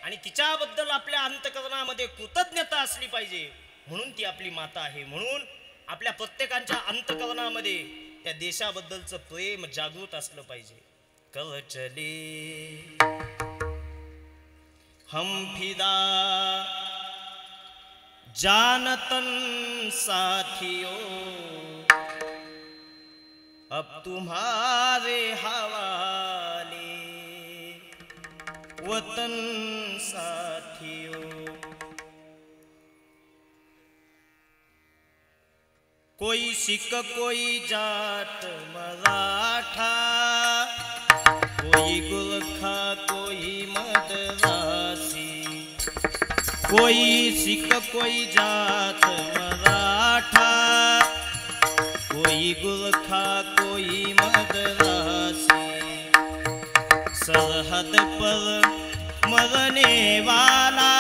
आणि तिच्याबद्दल आपल्या अंतःकरणामध्ये कृतज्ञता असली पाहिजे. म्हणून ती आपली माता आहे. म्हणून आपल्या प्रत्येकाच्या अंतःकरणामध्ये त्या देशाबद्दलचं प्रेम जागृत असलं पाहिजे. कर चले हम फिदा जानतन साथियों अब तुम्हारे हवाले वतन साथियों. कोई सिख कोई जाट मराठा, कोई गुरखा कोई मद्रासी, कोई सिख कोई जाट मराठा, कोई गुरखा कोई मद्रासी. सरहद पर मरने वाला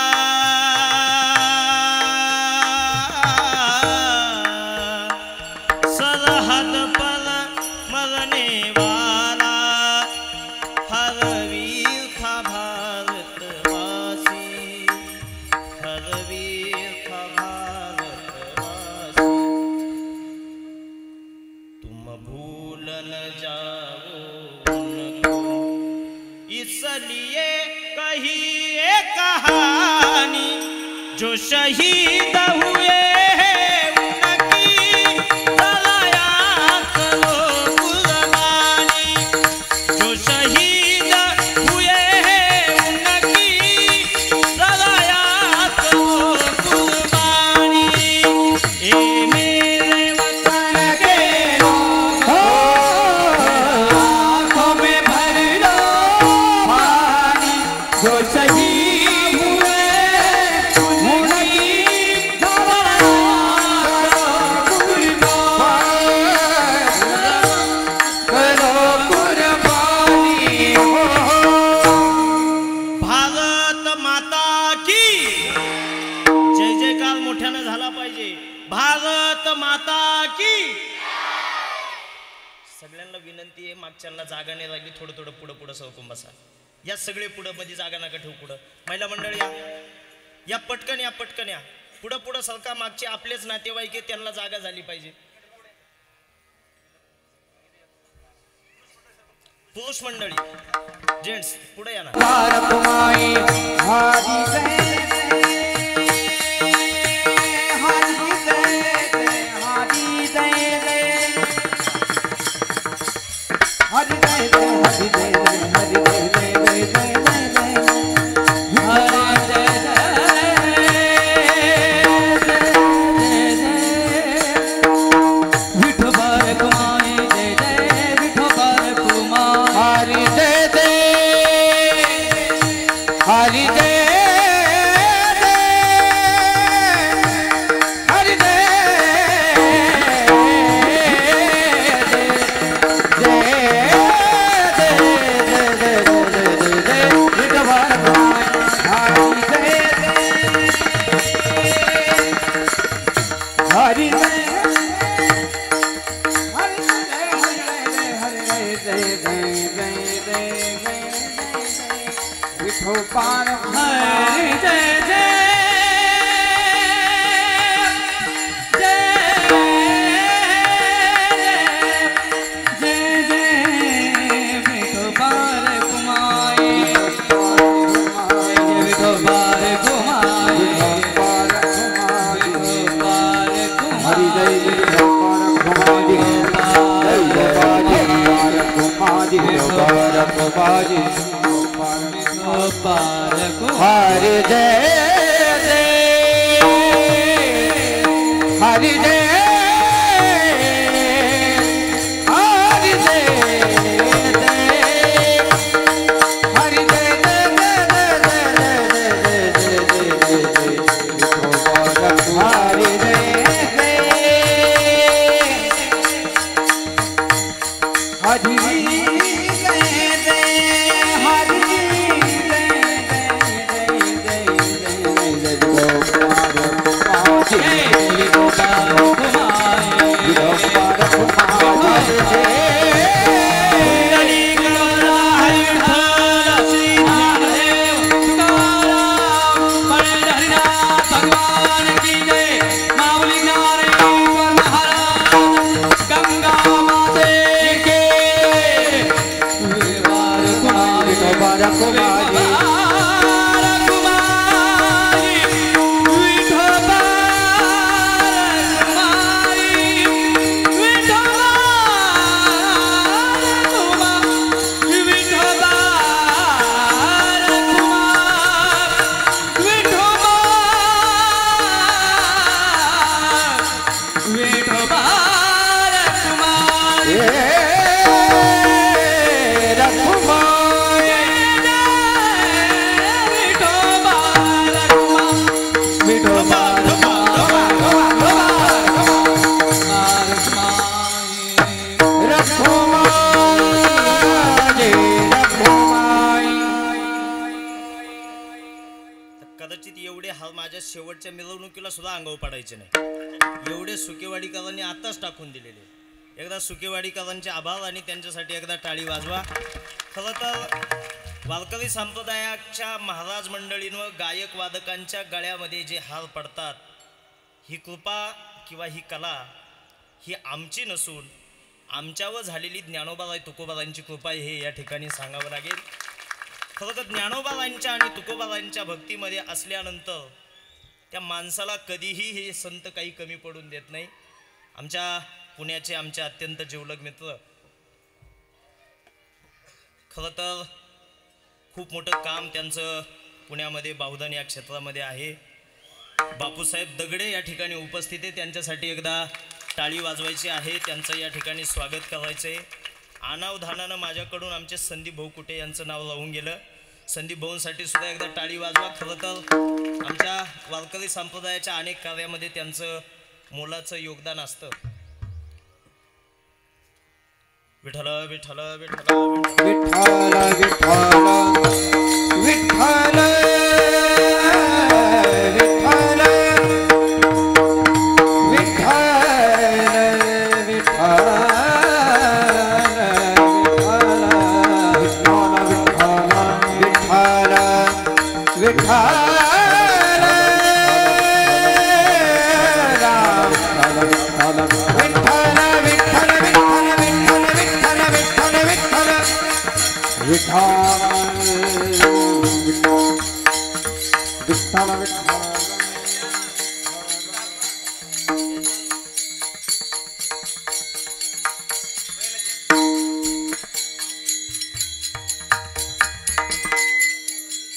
इसलिए कही एक कहानी जो शहीद हुए उनकी दया करो कुर्बानी. जो शहीद हुए उनकी दया करो कुर्बानी. ए मेरे वतन के जो शहीद हुए उनकी करो कुर्बानी हो. भारत माता की जय जयकार मोठ्यानं झाला पाहिजे. भारत माता की. सगळ्यांना विनंती आहे, मागच्यांना जागा नाही राहिली, थोडं थोडं पुढं पुढं सरकून बसा. या सगळे पुढं, मध्ये जागा नका ठेवू. पुढं महिला मंडळ या पटकन या, पटकन या. पुढं पुढं सरका. मागचे आपलेच नातेवाईक आहे, त्यांना जागा झाली पाहिजे. पुरुष मंडळी जेंट्स पुढे या ना. भारतमाई हरी जय हरी जय हरी जय हरी जय हरी जय हरी विठोबान हरी जय जय जय जय विठोबार कुमाई विठोबार कुमाई हरी जय विठोबार कुमारी हरि जय हरि जय हरि माझ्या शेवटच्या मिरवणुकीला सुद्धा अंगावर पडायचे नाही एवढे सुकेवाडीकरांनी आताच टाकून दिलेले. एकदा सुकेवाडीकरांचे आभार आणि त्यांच्यासाठी एकदा टाळी वाजवा. खरं तर वारकरी संप्रदायाच्या महाराज मंडळींवर गायक वादकांच्या गळ्यामध्ये जे हार पडतात ही कृपा किंवा ही कला ही आमची नसून आमच्यावर झालेली ज्ञानोबाराय तुकोबारायांची कृपा हे या ठिकाणी सांगावं लागेल. खरं तर ज्ञानोबारायांच्या आणि तुकोबारायांच्या भक्तीमध्ये असल्यानंतर त्या माणसाला कधीही हे संत काही कमी पडून देत नाही. आमच्या पुण्याचे आमचे अत्यंत जिवलग मित्र, खरं तर खूप मोठं काम त्यांचं पुण्यामध्ये बाहुधन या क्षेत्रामध्ये आहे. बापूसाहेब दगडे या ठिकाणी उपस्थित आहे, त्यांच्यासाठी एकदा टाळी वाजवायची आहे, त्यांचं या ठिकाणी स्वागत करायचं आहे. अनावधानानं माझ्याकडून आमचे संदीप भाऊ कुटे यांचं नाव राहून गेलं. संदीप भाऊंसाठी सुद्धा एकदा टाळी वाजवा. खरं तर आमच्या वारकरी संप्रदायाच्या अनेक कार्यामध्ये त्यांचं मोलाचं योगदान असतं. विठ्ठल विठ्ठल विठ्ठल विठ्ठल विठ्ठल विठ्ठल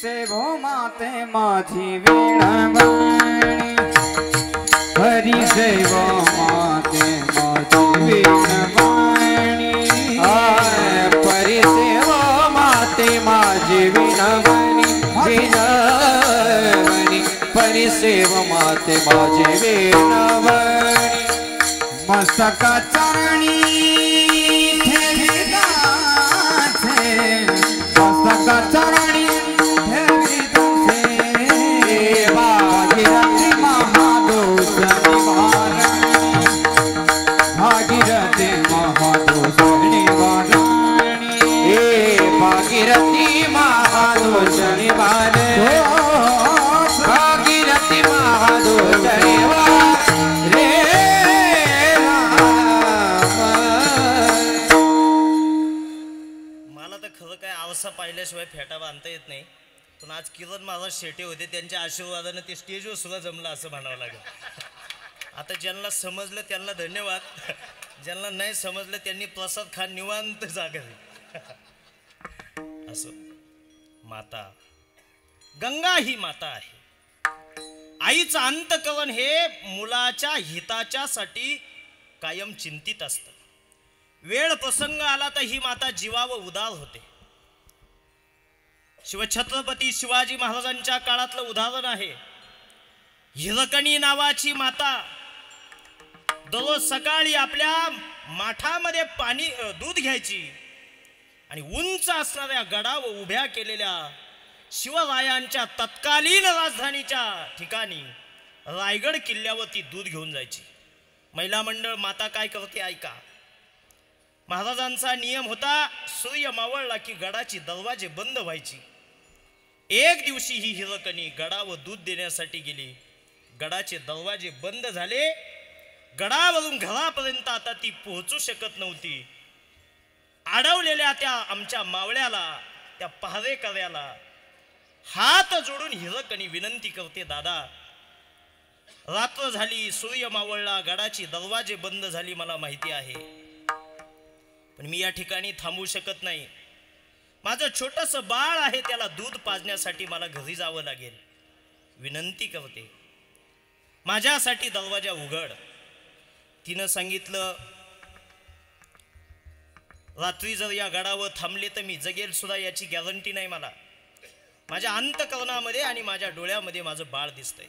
सेवो माते माझी वीणवाणी हरी सेवो माते माझी वीणवाणी परी सेवो माते माझी वीणवाणी वीणवाणी परी सेवो माते माझी वीणवाणी मस्तका चरणी मस्तका चरणी भागीरथी महादोषणी वाणी भागीरथी महादोषणी रे. मला तर खरं काय आवसा पाहिल्याशिवाय फेटा बांधता येत नाही, पण आज किरण महाराज शेटे होते, त्यांच्या आशीर्वादानं ते स्टेजवर सुद्धा जमलं असं म्हणावं लागेल. आता ज्यांना समजलं त्यांना धन्यवाद, ज्यांना नाही समजलं त्यांनी प्रसाद खान निवांत जागा. असं माता गंगा ही माता आहे. आईचं अंतःकरण हे मुलाच्या हिताच्या साठी कायम चिंतित असतं. वेळ प्रसंग आला तर ही माता जीवावर उदार होते. शिवछत्रपती शिवाजी महाराजांच्या काळातलं उदाहरण आहे. हिरकणी नावाची माता दररोज सकाळी आपल्या माठामध्ये दूध घ्यायची आणि उंच असणाऱ्या गडावर उभ्या केलेल्या शिवरायांच्या तत्कालीन राजधानीच्या ठिकाणी रायगड किल्ल्यावर ती दूध घेऊन जायची. महिला मंडळ माता काय करते ऐका. महाराजांचा नियम होता, सूर्य मावळला की गडाची दरवाजे बंद व्हायची. एक दिवशी ही हिरकणी गडावर दूध देण्यासाठी गेली. गडाचे दरवाजे बंद झाले. गडावरून घरापर्यंत आता ती पोहोचू शकत नव्हती. अडवलेल्या त्या आमच्या मावळ्याला, त्या पहारेकऱ्याला हात जोडून हिरकणी विनंती करते, दादा रात्र झाली, सूर्य मावळला, गडाची दरवाजे बंद झाली, मला माहिती आहे, पण मी या ठिकाणी थांबू शकत नाही. माझं छोटंसं बाळ आहे, त्याला दूध पाजण्यासाठी मला घरी जावं लागेल. विनंती करते, माझ्यासाठी दरवाजा उघड. तिनं सांगितलं, रात्री जर या गडावर थांबले तर मी जगेल सुद्धा याची गॅरंटी नाही मला. माझ्या अंतःकरणामध्ये आणि माझ्या डोळ्यामध्ये माझं बाळ दिसतंय.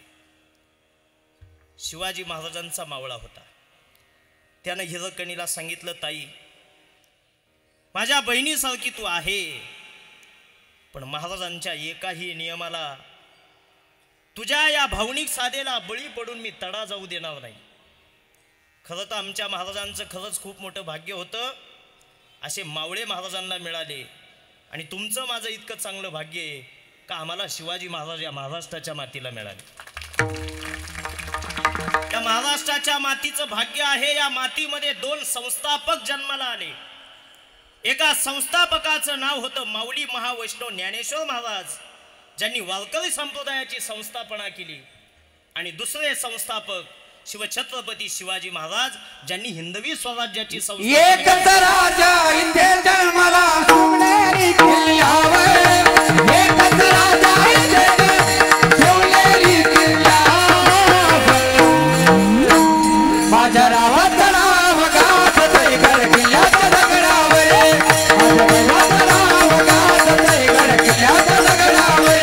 शिवाजी महाराजांचा मावळा होता. त्यानं हिरकणीला सांगितलं, ताई माझ्या बहिणीसारखी तू आहे, पण महाराजांच्या एकाही नियमाला तुझ्या या भावनिक साधेला बळी पडून मी तडा जाऊ देणार नाही. खरं तर आमच्या महाराजांचं खरंच खूप मोठं भाग्य होतं, असे मावळे महाराजांना मिळाले. आणि तुमचं माझं इतकं चांगलं भाग्य आहे का आम्हाला शिवाजी महाराज या महाराष्ट्राच्या मातीला मिळाले. या महाराष्ट्राच्या मातीचं भाग्य आहे. या मातीमध्ये 2 संस्थापक जन्माला आले. एका संस्थापकाचं नाव होतं माऊली महावैष्णव ज्ञानेश्वर महाराज, ज्यांनी वारकरी संप्रदायाची संस्थापना केली. आणि दुसरे संस्थापक शिवछत्रपती शिवाजी महाराज, ज्यांनी हिंदवी स्वराज्याची एकच राजा इथे जन्माला शिवनेरी किल्ल्यावर, एकच राजा इथे शिवनेरी किल्ल्यावर, माझ्या रावाचं नाव गाजतंय गड किल्ल्याच्या दगडावर, माझ्या रावाचं नाव गाजतंय गड किल्ल्याच्या दगडावर,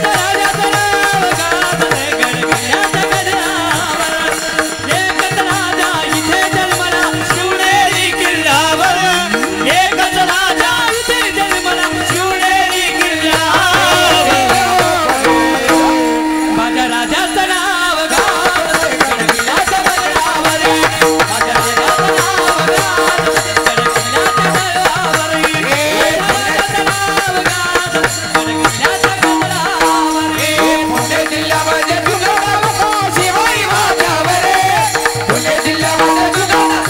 राजाचं नाव गाजतंय गड किल्ल्याच्या दगडावर, एकच राजा इथे जन्माला शिवनेरी किल्ल्यावर, एकच राजा इथे जन्माला शिवनेरी किल्ल्यावर, माझ्या राजाचं नाव गाजतंय गड किल्ल्याच्या दगडावर, माझ्या राजाचं नाव गाजतंय गड किल्ल्याच्या दगडावर, राजाचं नाव गाजतंय गड किल्ल्याच्या दगडावर, पुणे जिल्ह्यामध्ये तुझं नाव शिवाई वाट्यावर, पुणे जिल्ह्यामध्ये तुझं नाव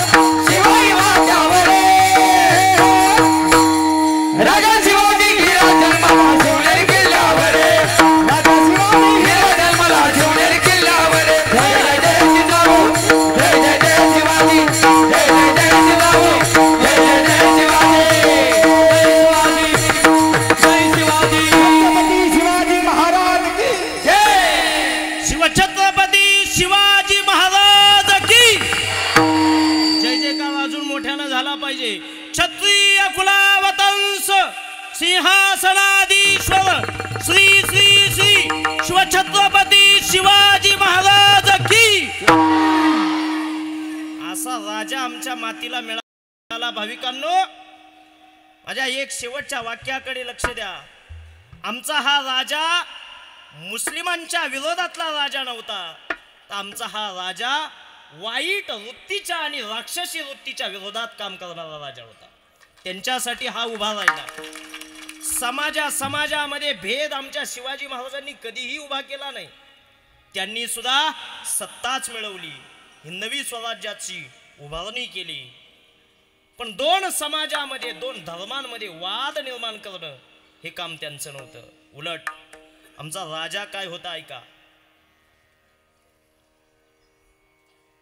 शिवाई वाट्यावर, राजा शिवाजी हिरा जन्माला शिवनेरी किल्ल्यावर, राजा शिवाजी हिरा जन्माला शिवनेरी किल्ल्यावर, जय जय जय जिजाऊ, जय जय जय शिवाजी, जय जय जय जिजाऊ, जय जय जय शिवाजी, जय शिवाजी, छत्रपती शिवाजी महाराज की जय. शिवछत्रपती शिवाजी महाराज की जय जयकार अजून मोठ्यानं झाला पाहिजे. क्षत्रिय कुलावतंस सिंहासनाधीश्वर श्री श्री श्री शिवछत्रपती शिवाजी महाराज की. असा राजा आमच्या मातीला मिळाला. भाविकांनो, माझ्या एक शेवटच्या वाक्याकडे लक्ष द्या. आमचा हा राजा मुस्लिमांच्या विरोधातला राजा नव्हता, तर आमचा हा राजा वाईट वृत्तीच्या आणि राक्षसी वृत्तीच्या विरोधात काम करणारा राजा होता. त्यांच्यासाठी हा उभा राहिला. समाजामध्ये भेद आमच्या शिवाजी महाराजांनी कधीही उभा केला नाही. त्यांनी सुद्धा सत्ताच मिळवली, हिंदवी स्वराज्याची उभारणी केली. पण 2 समाजामध्ये 2 धर्मांमध्ये वाद निर्माण करणं हे काम त्यांचं नव्हतं. उलट आमचा राजा काय होता ऐका.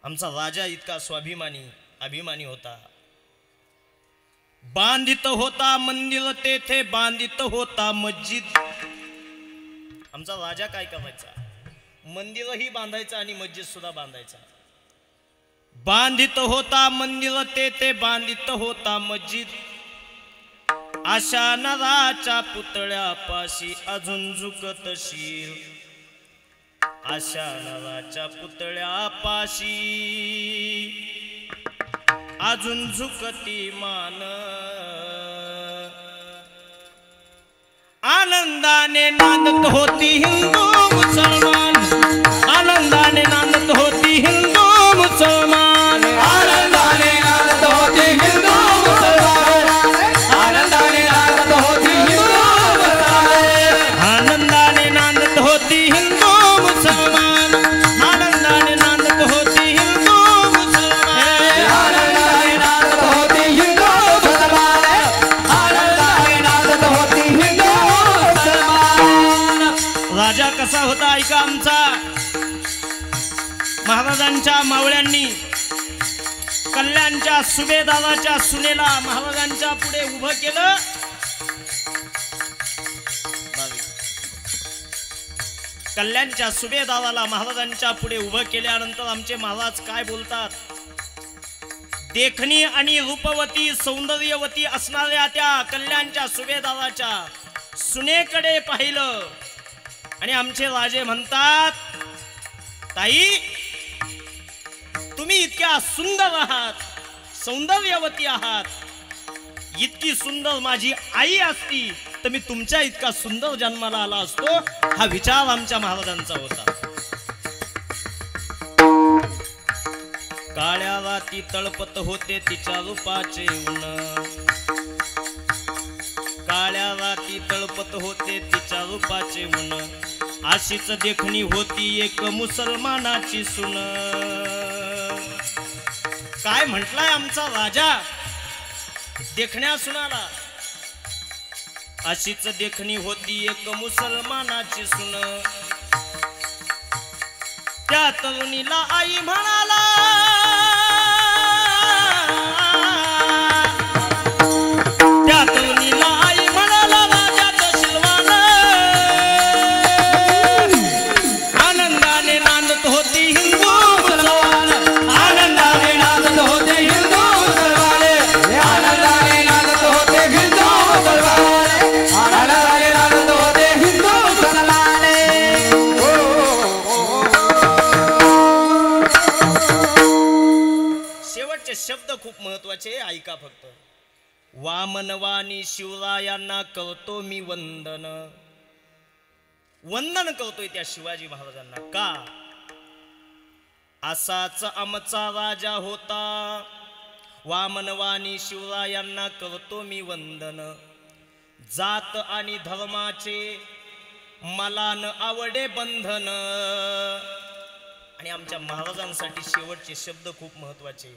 आमचा राजा इतका स्वाभिमानी अभिमानी होता. बांधित होता मंदिर तेथे बांधित होता मस्जिद. आमचा राजा काय करायचा, मंदिरही बांधायचा आणि मस्जिद सुद्धा बांधायचा. बांधित होता मंदिर तेथे बांधित होता मस्जिद, अशा नराच्या पुतळ्यापाशी अजून झुकतशील, अशा नराच्या पुतळ्यापाशी अजून झुकती मान. आनंदाने नांदत होती हिंदू मुसलमान, आनंदाने नांदत होती हिंदू मुसलमान, आनंदाने नांदत होती हिंदू मुसलमान, आनंदाने नांदत होती हिंदू मुसलमान, आनंदाने नांदत होती हिंदू मुसलमान, आनंदाने नांदत होती हिंदू मुसलमान, आनंदाने नांदत होती हिंदू मुसलमान, आनंदाने नांदत होती हिंदू मुसलमान. राजा कसा होता ऐका आमचा. महाराजांच्या मावळ्यांनी कल्याणच्या सुभेदाराच्या सुनेला महाराजांच्या पुढे उभं केलं. कल्याणच्या सुभेदाराला महाराजांच्या पुढे उभं केल्यानंतर आमचे महाराज काय बोलतात. देखणी आणि रूपवती सौंदर्यवती असणाऱ्या त्या कल्याणच्या सुभेदाराच्या सुनेकडे पाहिलं आणि आमचे राजे म्हणतात, ताई तुम्ही इतक्या सुंदर आहात, सौंदर्यवती आहात, इतकी सुंदर माझी आई असती तर मी तुमच्या इतका सुंदर जन्माला आला असतो, हा विचार आमच्या महाराजांचा होता. काळ्या राती तळपत होते तिच्या रूपाचे ऊन, काळ्या राती तळपत होते तिच्या रूपाचे ऊन, अशीच देखणी होती एक मुसलमानाची सून. काय म्हटलाय आमचा राजा देखण्या सुनाला, अशीच देखणी होती एक मुसलमानाची सून. त्या तरुणीला आई म्हणाला, त्या तरुणीला आई म्हणाला राजाचं शिलवान. आनंदाने नांदत होती हिंदू मुसलमान, आनंदाने नाचत होते हिंदू मुसलमाने, आनंदाने नाचत होते हिंदू मुसलमाने, आनंदाने नाचत होते हिंदू मुसलमाने. शेवटचे शब्द खूप महत्वाचे, ऐका फक्त. वामनवाणी शिवरायांना करतो मी वंदन. वंदन करतोय त्या शिवाजी महाराजांना. का? असाच आमचा राजा होता, वामनवाणी शिवरायांना करतो मी वंदन. जात आणि धर्माचे मला न आवडे बंधन. आणि आमच्या महाराजांसाठी शेवटचे शब्द खूप महत्वाचे.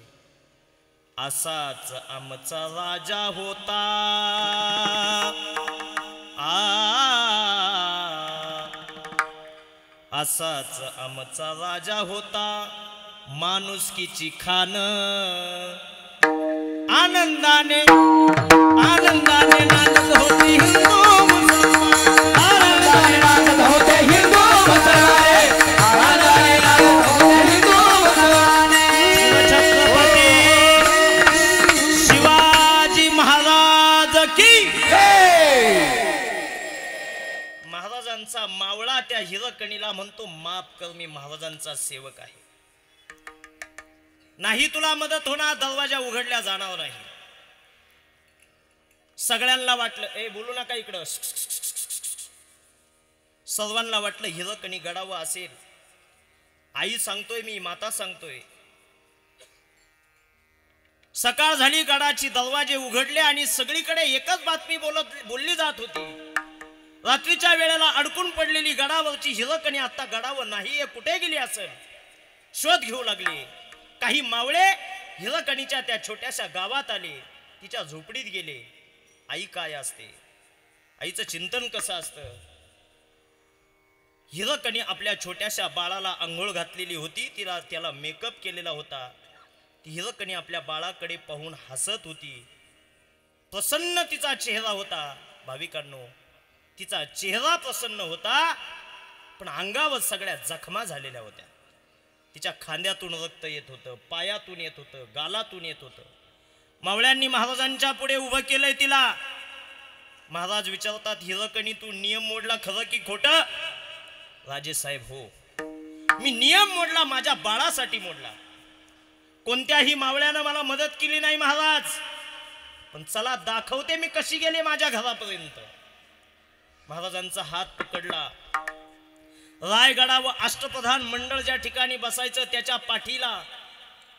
असाच आमचा राजा होता, असाच आमचा राजा होता, माणुसकीची खान. आनंदाने आनंदाने नाचत होती हिंदू मुसलमान, आनंदाने नाचत होते हिंदू मुसलमाने, आनंदाने नाचत होते हिंदू मुसलमाने. छत्रपती शिवाजी महाराज की. महाराजांचा मावळा त्या हिरकणीला म्हणतो, माफ कर मी महाराजांचा सेवक आहे, नाही तुला मदत होणार, दरवाजा उघडल्या जाणार नाही. सगळ्यांना वाटलं ए बोलू नका इकडं, सर्वांना वाटलं हिरकणी गडावं असेल. आई सांगतोय, मी माता सांगतोय. सकाळ झाली, गडाची दरवाजे उघडले आणि सगळीकडे एकच बातमी बोलली जात होती. रात्रीच्या वेळेला अडकून पडलेली गडावरची हिरकणी आता गडावर नाही, कुठे गेली असेल शोध घेऊ लागले. काही मावळे हिरकणीच्या त्या छोट्याशा गावात आले, तिच्या झोपडीत गेले. आई काय असते, आईचं चिंतन कसं असतं. हिरकणी आपल्या छोट्याशा बाळाला आंघोळ घातलेली होती, त्याला मेकअप केलेला होता. ती हिरकणी आपल्या बाळाकडे पाहून हसत होती. प्रसन्न तिचा चेहरा होता. भाविकांनो, तिचा चेहरा प्रसन्न होता, पण अंगावर सगळ्या जखमा झालेल्या होत्या. तिच्या खांद्यातून रक्त येत होतं, पायातून येत होतं, गालातून येत होतं. मावळ्यांनी महाराजांच्या पुढे उभं केलंय तिला. महाराज विचारतात, हिरकणी तू नियम मोडला खरं की खोटं? राजे साहेब, हो, मी नियम मोडला, माझ्या बाळासाठी मोडला. कोणत्याही मावळ्यानं मला मदत केली नाही महाराज, पण चला दाखवते मी कशी गेले माझ्या घरापर्यंत. महाराजांचा हात पकडला. रायगडा व अष्टप्रधान मंडळ ज्या ठिकाणी बसायचं त्याच्या पाठीला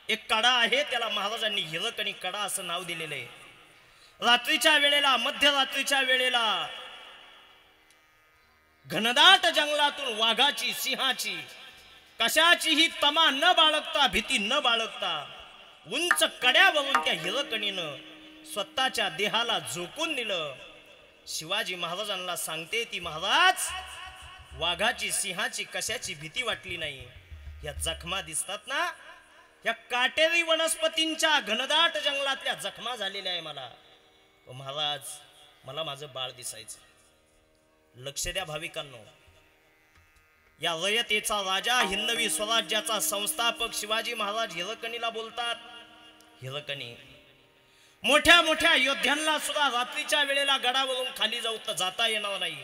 एक कडा आहे, त्याला महाराजांनी हिरकणी कडा असं नाव दिलेलं आहे. रात्रीच्या वेळेला, मध्यरात्रीच्या वेळेला घनदाट जंगलातून वाघाची, सिंहाची, कशाचीही तमा न बाळगता, भीती न बाळगता, उंच कड्यावरून त्या हिरकणीनं स्वतःच्या देहाला झोकून दिलं. शिवाजी महाराजांना सांगते ती, महाराज वाघाची, सिंहाची, कशाची भीती वाटली नाही. या जखमा दिसतात ना, या काटेरी वनस्पतींच्या घनदाट जंगलातल्या जखमा झालेल्या आहे मला. महाराज, मला माझं बाळ दिसायचं. लक्ष द्या भाविकांनो, या रयतेचा राजा, हिंदवी स्वराज्याचा संस्थापक शिवाजी महाराज हिरकणीला बोलतात, हिरकणी, मोठ्या मोठ्या योद्ध्यांना सुद्धा रात्रीच्या वेळेला गडावरून खाली जाता येणार नाही,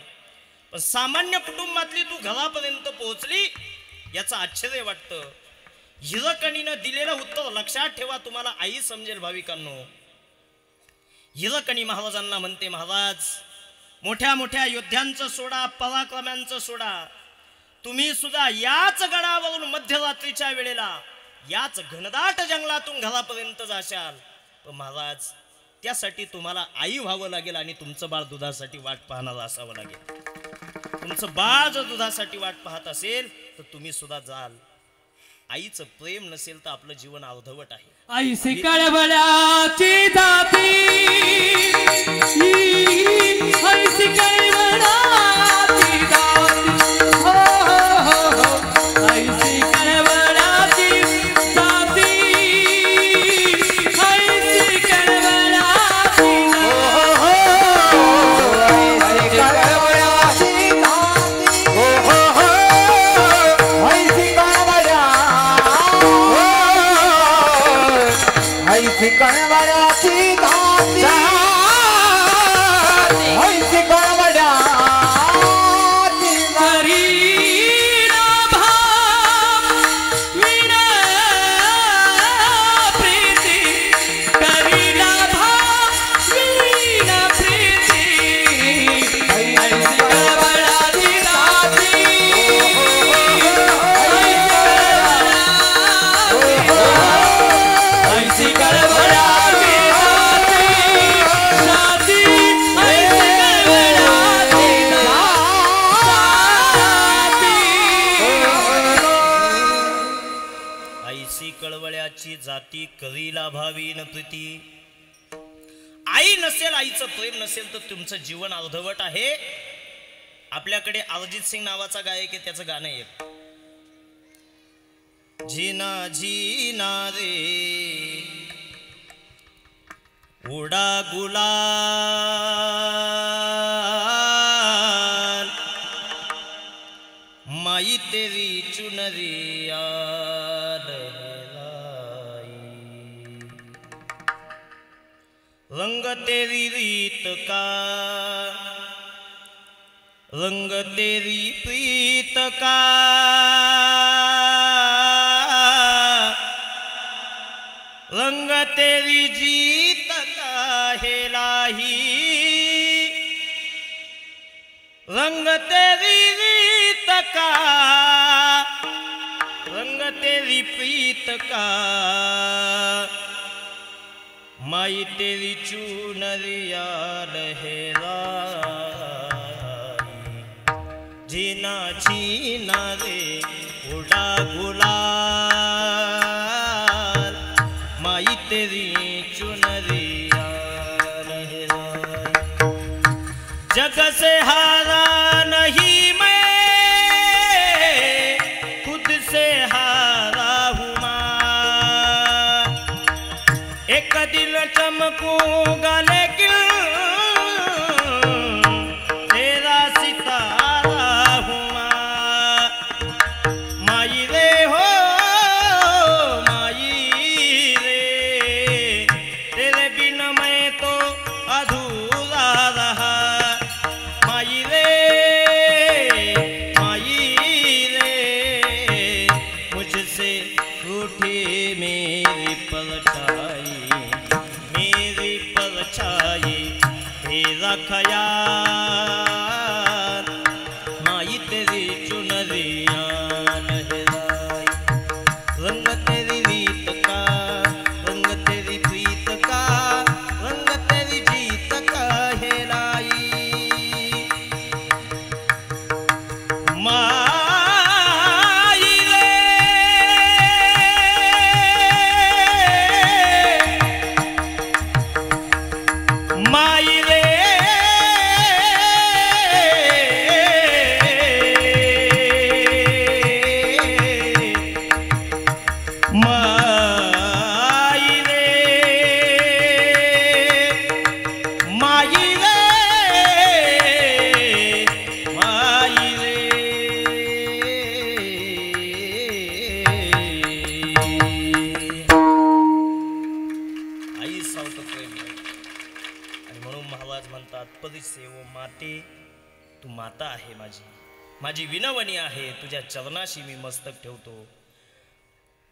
पण सामान्य कुटुंबातली तू घरापर्यंत पोहोचली याचं आश्चर्य वाटतं. हिरकणीनं दिलेलं उत्तर लक्षात ठेवा, तुम्हाला आई समजेल भाविकांनो. हिरकणी महाराजांना म्हणते, महाराज मोठ्या मोठ्या योद्ध्यांचं सोडा, पराक्रम्यांचं सोडा, तुम्ही सुद्धा याच गडावरून मध्यरात्रीच्या वेळेला याच घनदाट जंगलातून घरापर्यंत जाशाल. पण महाराज, त्यासाठी तुम्हाला आई व्हावं लागेल आणि तुमचं बाळ दुधासाठी वाट पाहणारं असावं लागेल. तुमचं बाळ जर दुधासाठी वाट पाहत असेल तर तुम्ही सुद्धा जाल. आईचं प्रेम नसेल तर आपलं जीवन अर्धवट आहे. ऐसी कळवळ्याची जाती, ऐसी कळवळ्याची जाती, हो हो हो, ऐसी कळवळ्याची जाती, ऐसी कळवळ्याची जाती करीला भावी न प्रीती. आई नसेल, आईचं प्रेम नसेल तर तुमचं जीवन अर्धवट आहे. आपल्याकडे अरिजित सिंग नावाचा गायक आहे, त्याचं गाणं आहे, जीना जीना रे उडा गुलाल, माई तेरी चुनरिया रंग तेरी रीत का, रंग तेरी प्रीत का, रंग तेरी जीत का है लाही, रंग तेरी रीत का, रंग तेरी प्रीत का, माई तेरी चुनरिया लहराई, जीना जीना रे उड़ा गुलाल, माई तेरी चुनरिया लहराई. जग से हारा नहीं मैं, खुद से हारा हूँ मां, एक दिन चमकूंगा लेकिन तेरा सितारा हूँ माई रे, हो माई रे, तेरे बिन मैं तो अधूरा रहा, माई रे मुझसे रूठी मेरी परछाई, मेरी परछाई तेरा ख्याल, माई तेरी चुनरिया लहराई, रंग तेरी रीत का, रंग तेरी प्रीत का, रंग तेरी जीत का है लाई. परिसेवो माते, तू माता आहे माझी, माझी विनवणी आहे, तुझ्या चरणाशी मी मस्तक ठेवतो.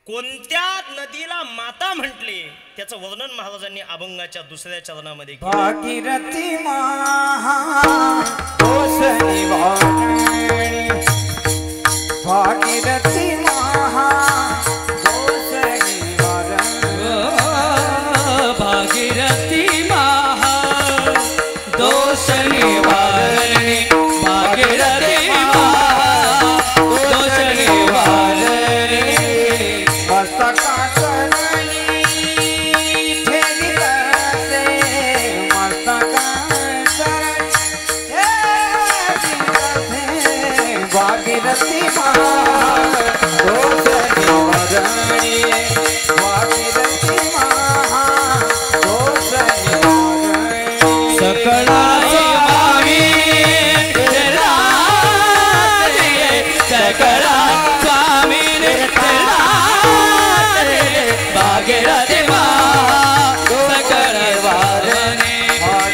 कोणत्या नदीला माता म्हटले त्याचं वर्णन महाराजांनी अभंगाच्या दुसऱ्या चरणामध्ये केलं. भागीरथी महा दोष निवारणी, भागीरथी महा दोष निवारणी, भागीरथी महा दोष निवारणी, भागीरथी महा दोष निवारणी, मस्तकाचरणी ठेवी तसे, मस्तकाचरणी ठेवी तसे, भागीरथी महा दोष निवारणी, भागीरथी महा दोष निवारणी, सकळाची मावी सकळा स्वामी भागीरथी महा सकळ वारणे,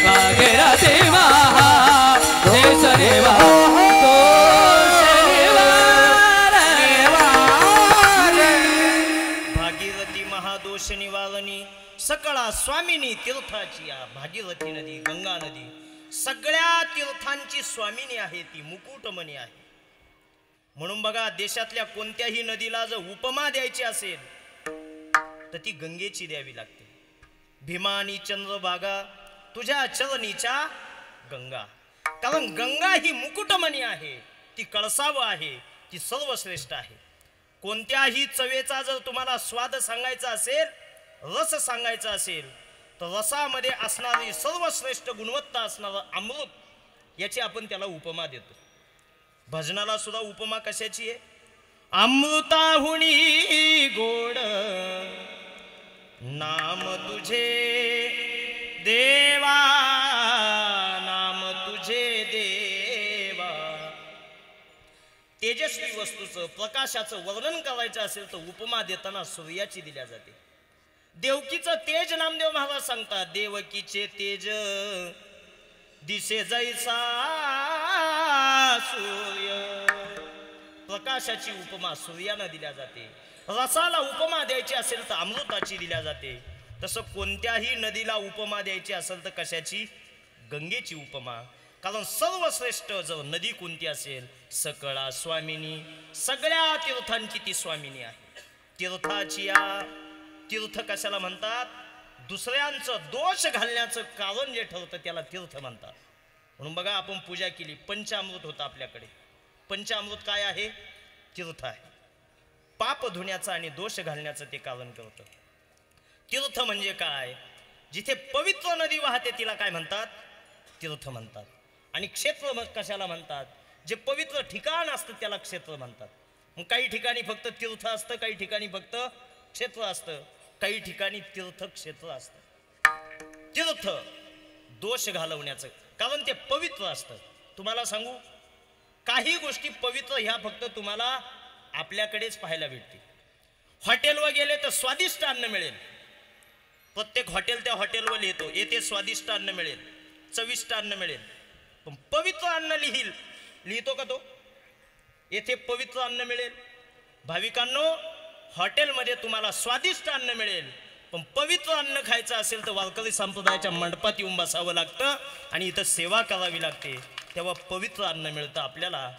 भागीरथी महा दोष निवारणे, भागीरथी महादोष निवारणी सकळा स्वामिनी तीर्थाची या भागीरथी नदी गंगा नदी सगळ्या तीर्थांची स्वामिनी आहे, ती मुकुटमणी आहे. म्हणून बघा देशातल्या कोणत्याही नदीला जर उपमा द्यायची असेल तर ती गंगेची द्यावी लागते. भीमा आणि चंद्रभागा तुझ्या चरणीच्या गंगा, कारण गंगा ही मुकुटमणी आहे, ती कळसावं आहे, ती सर्वश्रेष्ठ आहे. कोणत्याही चवेचा जर तुम्हाला स्वाद सांगायचा असेल, रस सांगायचा असेल तर रसामध्ये असणारी सर्वश्रेष्ठ गुणवत्ता असणारं अमृत याची आपण त्याला उपमा देतो. भजनाला सुद्धा उपमा कशाची आहे? अमृताहुनी गोड नाम तुझे देवा, नाम तुझे देवा. तेजस्वी वस्तूचं प्रकाशाचं वर्णन करायचं असेल तर उपमा देताना सूर्याची दिल्या जाते. देवकीचं तेज नामदेव महाराज सांगतात, देवकीचे तेज दिसे जैसा सूर्य. प्रकाशाची उपमा सूर्यानं दिल्या जाते. रसाला उपमा द्यायची असेल तर अमृताची दिल्या जाते. तसं कोणत्याही नदीला उपमा द्यायची असेल तर कशाची? गंगेची उपमा. कारण सर्वश्रेष्ठ जर नदी कोणती असेल, सकळा स्वामिनी, सगळ्या तीर्थांची ती स्वामिनी आहे. तीर्थाची या तीर्थ कशाला म्हणतात? दुसऱ्यांचं दोष घालण्याचं कारण जे ठरतं त्याला तीर्थ म्हणतात. म्हणून बघा आपण पूजा केली, पंचामृत होतं आपल्याकडे. पंचामृत काय आहे? तीर्थ आहे. पाप धुण्याचं आणि दोष घालण्याचं ते कारण करतं. तीर्थ म्हणजे काय? जिथे पवित्र नदी वाहते तिला काय म्हणतात? तीर्थ म्हणतात. आणि क्षेत्र कशाला म्हणतात? जे पवित्र ठिकाण असतं त्याला क्षेत्र म्हणतात. मग काही ठिकाणी फक्त तीर्थ असतं, काही ठिकाणी फक्त क्षेत्र असतं, काही ठिकाणी तीर्थक्षेत्र असतं. तीर्थ दोष घालवण्याचं, कारण ते पवित्र असतं. तुम्हाला सांगू, काही गोष्टी पवित्र ह्या फक्त तुम्हाला आपल्याकडेच पाहायला भेटतील. हॉटेलवर गेले तर स्वादिष्ट अन्न मिळेल. प्रत्येक हॉटेल त्या हॉटेलवर लिहितो येथे स्वादिष्ट अन्न मिळेल, चविष्ट अन्न मिळेल. पण पवित्र अन्न लिहितो का तो? येथे पवित्र अन्न मिळेल. भाविकांनो, हॉटेलमध्ये तुम्हाला स्वादिष्ट अन्न मिळेल, पण पवित्र अन्न खायचं असेल तर वारकरी संप्रदायाच्या मंडपात येऊन बसावं लागतं आणि इथं सेवा करावी लागते, तेव्हा पवित्र अन्न मिळतं आपल्याला.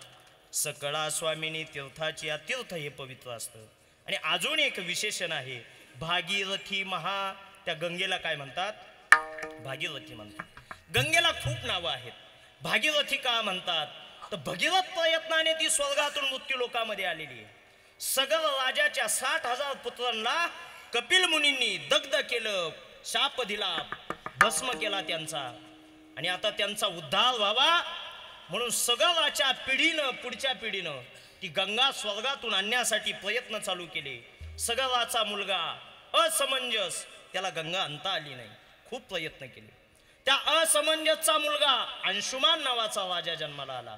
सकळा स्वामिनी तीर्थाची या तीर्थ हे पवित्र असतं. आणि अजून एक विशेषण आहे, भागीरथी महा, त्या गंगेला काय म्हणतात? भागीरथी म्हणतात. गंगेला खूप नावं आहेत. भागीरथी का म्हणतात तर भगीरथ प्रयत्नाने ती स्वर्गातून मृत्यू लोकामध्ये आलेली आहे. सगळ राजाच्या 60,000 पुत्रांना कपिल मुनींनी दग्ध केलं, शाप दिला, भस्म केला त्यांचा. आणि आता त्यांचा उद्धार व्हावा म्हणून सगळाच्या पिढीनं, पुढच्या पिढीनं ती गंगा स्वर्गातून आणण्यासाठी प्रयत्न चालू केले. सगळाचा मुलगा असमंजस, त्याला गंगा आणता आली नाही. खूप प्रयत्न केले. त्या असमंजसचा मुलगा अंशुमान नावाचा राजा जन्माला आला.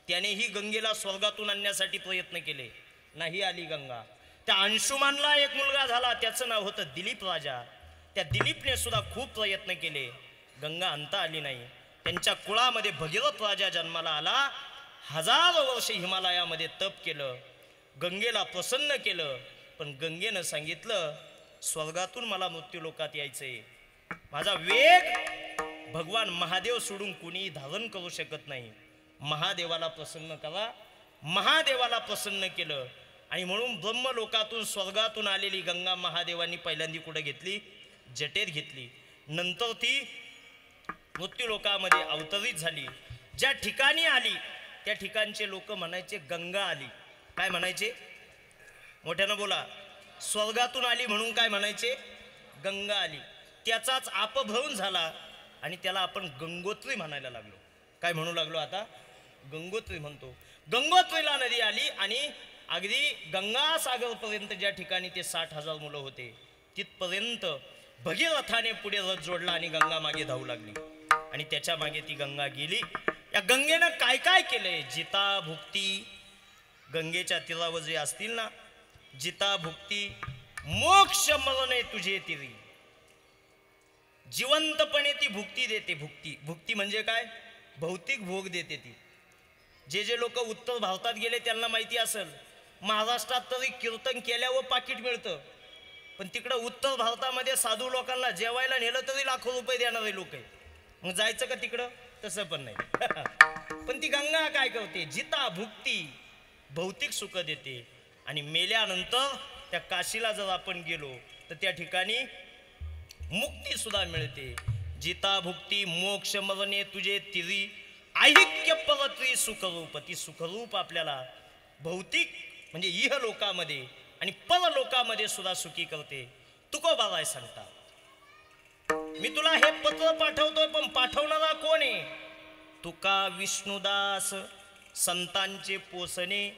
त्यानेही गंगेला स्वर्गातून आणण्यासाठी प्रयत्न केले, नाही आली गंगा. त्या अंशुमानला एक मुलगा झाला, त्याचं नाव होतं दिलीप राजा. त्या दिलीपने सुद्धा खूप प्रयत्न केले, गंगा आणता आली नाही. त्यांच्या कुळामध्ये भगीरथ राजा जन्माला आला. 1000 वर्ष हिमालयामध्ये तप केलं, गंगेला प्रसन्न केलं. पण गंगेनं सांगितलं स्वर्गातून मला मृत्यूलोकात यायचंय. माझा वेग भगवान महादेव सोडून कुणी धारण करू शकत नाही. महादेवाला प्रसन्न करा. महादेवाला प्रसन्न केलं आणि म्हणून ब्रह्मलोकातून स्वर्गातून आलेली गंगा महादेवांनी पहिल्यांदा कुठे घेतली? जटेत घेतली. नंतर ती मृत्यूलोकामध्ये अवतरित झाली. ज्या ठिकाणी आली त्या ठिकाणचे लोक म्हणायचे गंगा आली. काय म्हणायचे? मोठ्यानं बोला. स्वर्गातून आली म्हणून काय म्हणायचे? गंगा आली. त्याचाच अपभ्रंश झाला आणि त्याला आपण गंगोत्री म्हणायला लागलो. काय म्हणू लागलो आता? गंगोत्री म्हणतो. गंगोत्रीला नदी आली आणि अगदी गंगासागरपर्यंत ज्या ठिकाणी ते 60,000 मुलं होते तिथपर्यंत भगीरथाने पुढे रथ जोडला आणि गंगा मागे धावू लागली आणि त्याच्या मागे ती गंगा गेली. या गंगेनं काय काय केलंय? जिता भुक्ती, गंगेच्या तीरावर जे असतील ना, जिता भुक्ती, मोक्ष मरणे तुझे तिरी. जिवंतपणे ती भुक्ती देते. भुक्ती म्हणजे काय? भौतिक भोग देते ती. जे लोक उत्तर भारतात गेले त्यांना माहिती असेल, महाराष्ट्रात तरी कीर्तन केल्यावर पाकिट मिळतं, पण तिकडं उत्तर भारतामध्ये साधू लोकांना जेवायला नेलं तरी लाखो रुपये देणारे लोक आहे. मग जायचं का तिकडं? तसं पण नाही. पण ती गंगा काय करते? जिता भुक्ती, भौतिक सुख देते. आणि मेल्यानंतर त्या काशीला जर आपण गेलो तर त्या ठिकाणी मुक्ती सुद्धा मिळते. जिता भुक्ती मोक्ष मरणे तुझे तिरी, ऐक्य परत्री सुखरूप. ती सुखरूप आपल्याला भौतिक म्हणजे इह लोकामध्ये आणि परलोकामध्ये सुद्धा सुखी करते. तुकोबाबाई सांगता, मी तुला हे पत्र पाठवतोय पण पाठवणारा कोण आहे? तुका विष्णुदास, संतांचे पोसणे.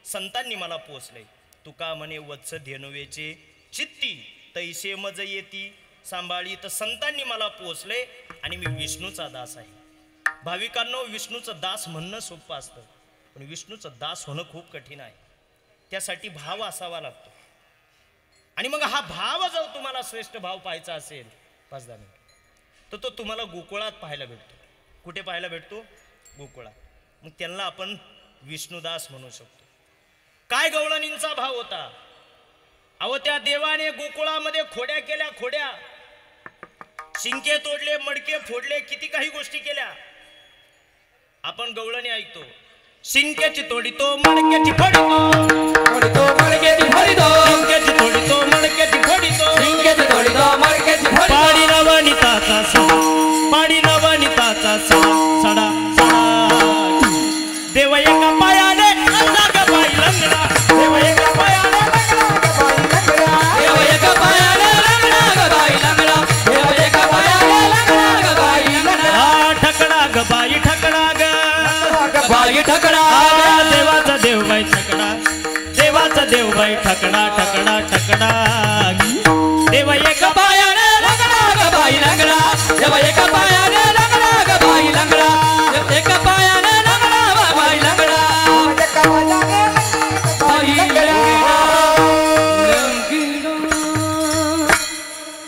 संतांनी मला पोसले. तुका म्हणे वत्स धेनुवेचे चित्ती, तैसे मज येती सांभाळी. तर संतांनी मला पोसले आणि मी विष्णूचा दास आहे. भाविकांनो, विष्णूचं दास म्हणणं सोपं असतं पण विष्णूचं दास होणं खूप कठीण आहे. त्यासाठी भाव असावा लागतो. आणि मग हा भाव जर तुम्हाला श्रेष्ठ भाव पाहायचा असेल 5-10 मिनिट, तर तो तुम्हाला गोकुळात पाहायला भेटतो. कुठे पाहायला भेटतो? गोकुळात. मग त्यांना आपण विष्णुदास म्हणू शकतो. काय गवळणींचा भाव होता? अहो, त्या देवाने गोकुळामध्ये खोड्या केल्या. खोड्या, शिंके तोडले, मडके फोडले, किती काही गोष्टी केल्या. आपण गवळणी ऐकतो, शिंकेची तोडितो मडक्याची फोडितो, मडक्याची फोडितो, शिंकेची तोडितो मडक्याची फोडितो, शिंकेची तोडितो मडक्याची फोडितो. पाडी नवनीताचा सडा, पाडी नवनीताचा सडा सडा. देव एका पायाने लाग बाई लंगडा, देव एका पायाने देव एका पायाने लंगडा ग बाई लंगडा, देव एका पायाने लंगडा ग बाई लंगडा. ठकडा ग बाई ठकडा ग बाई ठकडा. देवाचा देव बाई ठकडा, देवाचा देव बाई ठकडा ठकडा ठकडा. देव एका पायाने लंगडा ग बाई लंगडा, देव एका पायाने लंगडा ग बाई लंगडा, देव एका पायाने लंगडा ग बाई लंगडा.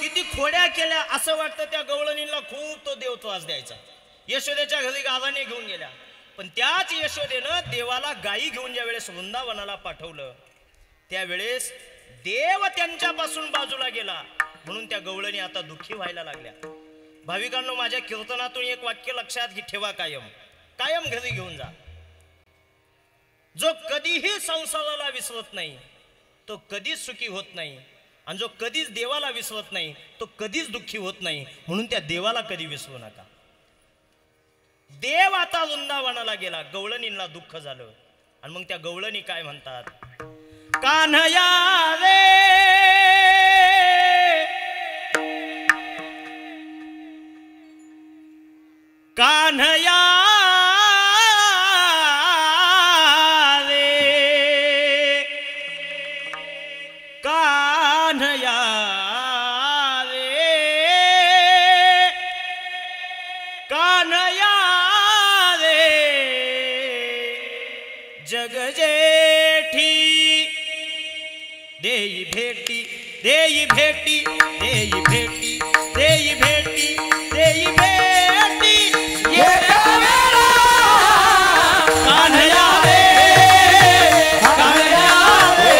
किती खोड्या केल्या. असं वाटतं त्या गवळणीला खूप तो देव त्रास द्यायचा. यशोदेच्या घरी गावाने घेऊन गेल्या, पण त्याच यशोदेनं देवाला गायी घेऊन ज्या वेळेस वृंदावनाला पाठवलं त्यावेळेस देव त्यांच्यापासून बाजूला गेला. म्हणून त्या गवळणी आता दुःखी व्हायला लागल्या. भाविकांनो, माझ्या कीर्तनातून एक वाक्य लक्षात ठेवा, कायम कायम घरी घेऊन जा. जो कधीही संसाराला विसरत नाही तो कधीच सुखी होत नाही, आणि जो कधीच देवाला विसरत नाही तो कधीच दुःखी होत नाही. म्हणून त्या देवाला कधी विसरू नका. देव आता वृंदावनाला गेला, गवळणींना दुःख झालं. आणि मग त्या गवळणी काय म्हणतात? कान्हया रे कान्हया रे कान्हया रे कान्हया रे जग जेठी देई भेटी देई भेटी देई भेटी देई भेटी देई भेटी कान्हया रे कान्हया रे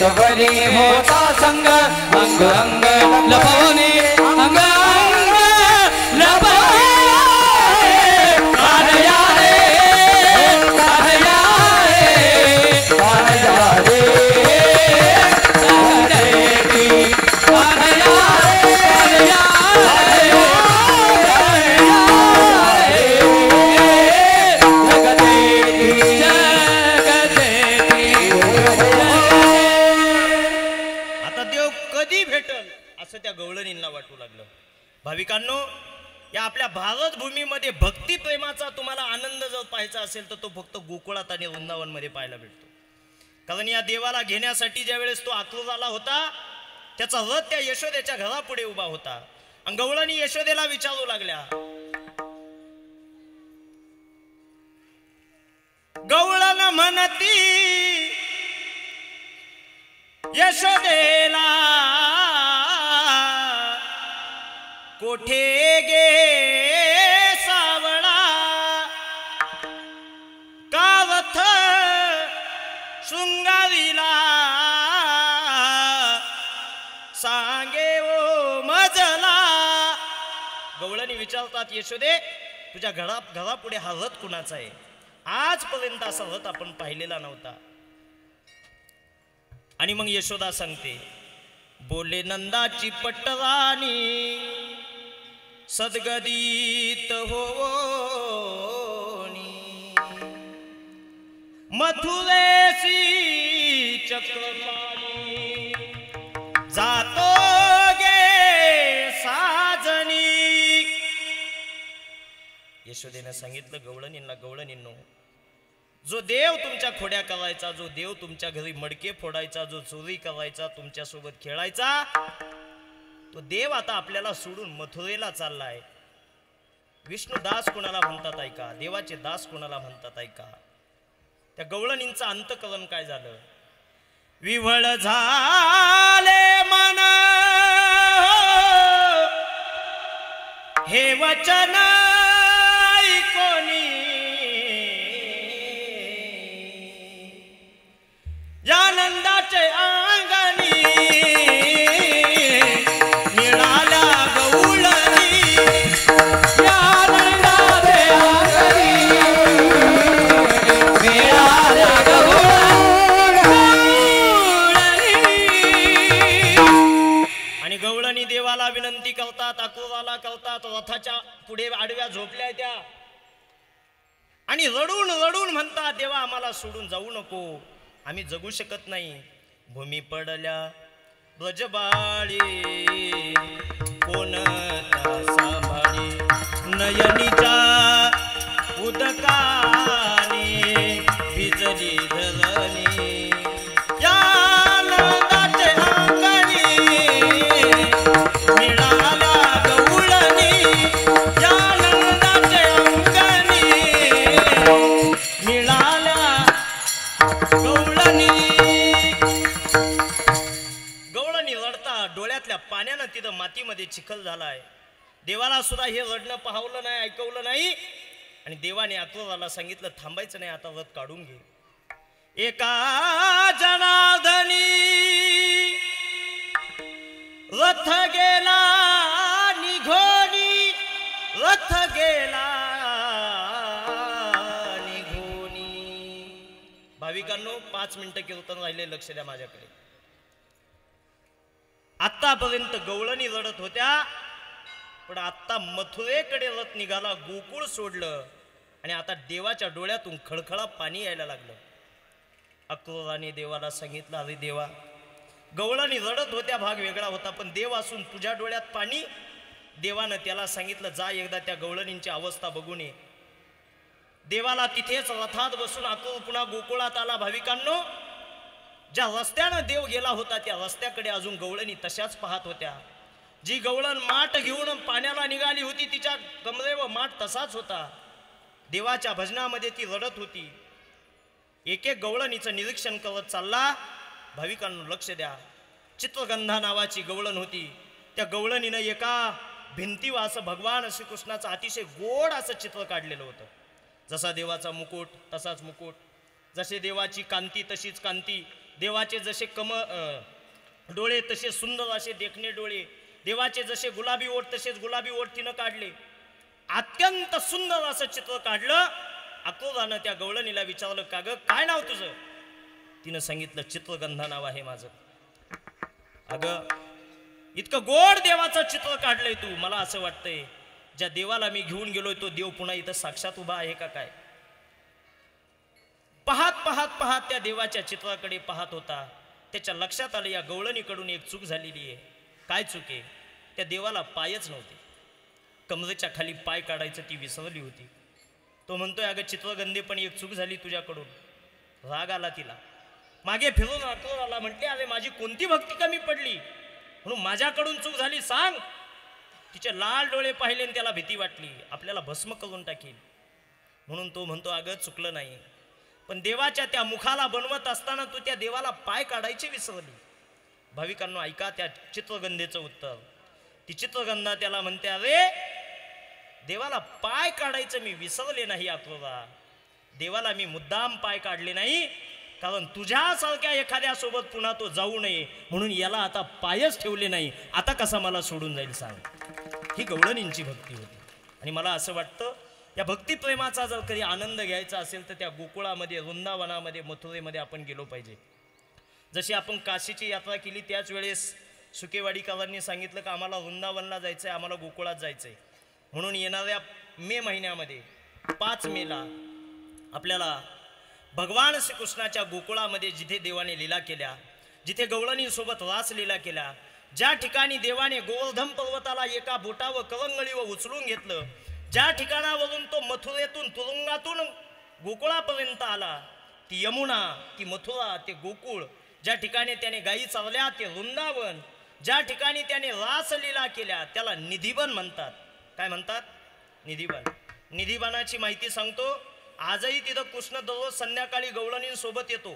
सबरी होता संग अंग अंग लपवणी अंग अंग लपवणी कान्हया रे कान्हया रे कान्हया रे जगदेवी कान्हया रे कान्हया त्या गवळणींना वाटू लागलं. भाविकांनो, या आपल्या भारत भूमीमध्ये भक्ती प्रेमाचा तुम्हाला आनंद जर पाहायचा असेल तर तो फक्त गोकुळात आणि वृंदावन मध्ये पाहायला भेटतो. कारण या देवाला घेण्यासाठी ज्या वेळेस तो आक्रोशाला होता त्याचा रथ त्या यशोदेच्या घरापुढे उभा होता. आणि गवळणी यशोदेला विचारू लागल्या, गवळण म्हणती यशोदेला कोठे गे सावळा कावथ शृंगारीला सांगे ओ मजला. गवळणी विचारतात, यशोदे तुझ्या घरापुढे हा रथ कुणाचा आहे? आजपर्यंत असा रथ आपण पाहिलेला नव्हता. आणि मग यशोदा सांगते, बोले नंदाची पटराणी सद्गदित होनी मथुरेसी चक्रपाणी जातो गे साजनी. यशोदेने सांगितलं गवळणींना, गवळणींनो, जो देव तुमच्या खोड्या करायचा, जो देव तुमच्या घरी मडके फोडायचा, जो चोरी करायचा, तुमच्यासोबत खेळायचा, तो देव आता आपल्याला सोडून मथुरेला चाललाय. विष्णू दास कोणाला म्हणतात ऐका, देवाचे दास कोणाला म्हणतात ऐका. त्या गवळणींचं अंतकरण काय झालं? विव्हळ झाले मन हे वचन ऐकोनी या नंदाचे अंगणी मिळाल्या गवळणी या नंदाचे अंगणी मिळाल्या गवळणी. आणि गवळणी देवाला विनंती करतात, आक्रोशाला करतात. रथाच्या पुढे आडव्या झोपल्या त्या आणि रडून रडून म्हणतात, देवा आम्हाला सोडून जाऊ नको, आम्ही जगू शकत नाही. भूमी पडल्या ब्रजबाळी कोणता सांभाळी नयनीच्या उदकाने भिजली धरणी या नंदाचे अंगणी मिळाल्या गवळणी या नंदाचे अंगणी मिळाल्या गवळणी रडता डोळ्यातल्या पाण्यानं तिथं मातीमध्ये चिखल झालाय. देवाला सुद्धा हे रडणं पाहवलं नाही, ऐकवलं नाही. आणि देवाने आक्रोशाला सांगितलं, थांबायचं नाही, आता रथ काढून घे. एका जनार्दनी रथ गेला निघोनी रथ गेला निघोनी. भाविकांनो, 5 मिनिटं कीर्तन राहिले, लक्ष द्या माझ्याकडे. आतापर्यंत गवळणी रडत होत्या, पण आता मथुरेकडे रथ निघाला, गोकुळ सोडलं आणि आता देवाच्या डोळ्यातून खळखळा पाणी यायला लागलं. अक्रोशाने देवाला सांगितलं, अरे देवा, गवळणी रडत होत्या भाग वेगळा होता, पण देव असून तुझ्या डोळ्यात पाणी. देवानं त्याला सांगितलं, जा एकदा त्या गवळणींची अवस्था बघून ये. देवाला तिथेच रथात बसून आक्रोश पुन्हा गोकुळात आला. भाविकांनो, ज्या रस्त्यानं देव गेला होता त्या रस्त्याकडे अजून गवळणी तशाच पाहत होत्या. जी गवळण माठ घेऊन पाण्याला निघाली होती तिच्या कमरेवर माठ तसाच होता. देवाच्या भजनामध्ये ती रडत होती. एक एक गवळणीचं निरीक्षण करत चालला. भाविकांनो, लक्ष द्या. चित्रगंधा नावाची गवळण होती. त्या गवळणीनं एका भिंतीवर असं भगवान श्रीकृष्णाचं अतिशय गोड असं चित्र काढलेलं होतं. जसा देवाचा मुकुट तसाच मुकुट, जसे देवाची कांती तशीच कांती, देवाचे जसे डोळे तसे सुंदर असे देखणे डोळे, देवाचे जसे गुलाबी ओठ तसेच गुलाबी ओठ तिनं काढले. अत्यंत सुंदर असं चित्र काढलं. अक्रोधानं त्या गवळणीला विचारलं, का ग काय नाव तुझं? तिनं सांगितलं, चित्रगंधा नाव आहे माझं. अगं इतकं गोड देवाचं चित्र काढलंय तू, मला असं वाटतंय ज्या देवाला मी घेऊन गेलोय तो देव पुन्हा इथं साक्षात उभा आहे का काय? पाहत पाहत पाहत त्या देवाच्या चित्राकडे पाहत होता. त्याच्या लक्षात आलं या गवळणीकडून एक चूक झालेली आहे. काय चूक आहे? त्या देवाला पायच नव्हते. कमरेच्या खाली पाय काढायचं ती विसरली होती. तो म्हणतोय, अगं चित्रगंधे पण एक चूक झाली तुझ्याकडून. राग आला तिला. मागे फिरून आला, म्हटले, अरे माझी कोणती भक्ती कमी पडली म्हणून माझ्याकडून चूक झाली सांग. तिचे लाल डोळे पाहिले आणि त्याला भीती वाटली, आपल्याला भस्म करून टाकील. म्हणून तो म्हणतो, अगं चुकलं नाही, पण देवाच्या त्या मुखाला बनवत असताना तू त्या देवाला पाय काढायची विसरली. भाविकांनो ऐका त्या चित्रगंधेचं उत्तर. ती चित्रगंधा त्याला म्हणते, अरे देवाला पाय काढायचं मी विसरले नाही अक्रोधा. देवाला मी मुद्दाम पाय काढले नाही, कारण तुझ्यासारख्या एखाद्या सोबत पुन्हा तो जाऊ नये म्हणून याला आता पायच ठेवले नाही. आता कसा मला सोडून जाईल सांग. ही गवळणींची भक्ती होती. आणि मला असं वाटतं या भक्तिप्रेमाचा जर कधी आनंद घ्यायचा असेल तर त्या गोकुळामध्ये, वृंदावनामध्ये, मथुरेमध्ये आपण गेलो पाहिजे. जशी आपण काशीची यात्रा केली त्याच वेळेस सुकेवाडीकरांनी सांगितलं की आम्हाला वृंदावनला जायचं आहे, आम्हाला गोकुळात जायचं आहे. म्हणून येणाऱ्या मे महिन्यामध्ये 5 मेला आपल्याला भगवान श्रीकृष्णाच्या गोकुळामध्ये जिथे देवाने लीला केल्या, जिथे गवळणींसोबत रास लीला केल्या, ज्या ठिकाणी देवाने गोवर्धन पर्वताला एका बोटावर करंगळीवर उचलून घेतलं, ज्या ठिकाणावरून तो मथुरेतून तुरुंगातून गोकुळापर्यंत आला, ती यमुना, ती मथुरा, ते गोकुळ, ज्या ठिकाणी त्याने गायी चावल्या ते वृंदावन, ज्या ठिकाणी त्याने रासलीला केल्या त्याला निधिबन म्हणतात. काय म्हणतात? निधिबन. निधिबनाची माहिती सांगतो. आजही तिथं कृष्ण दररोज संध्याकाळी गवळणींसोबत येतो.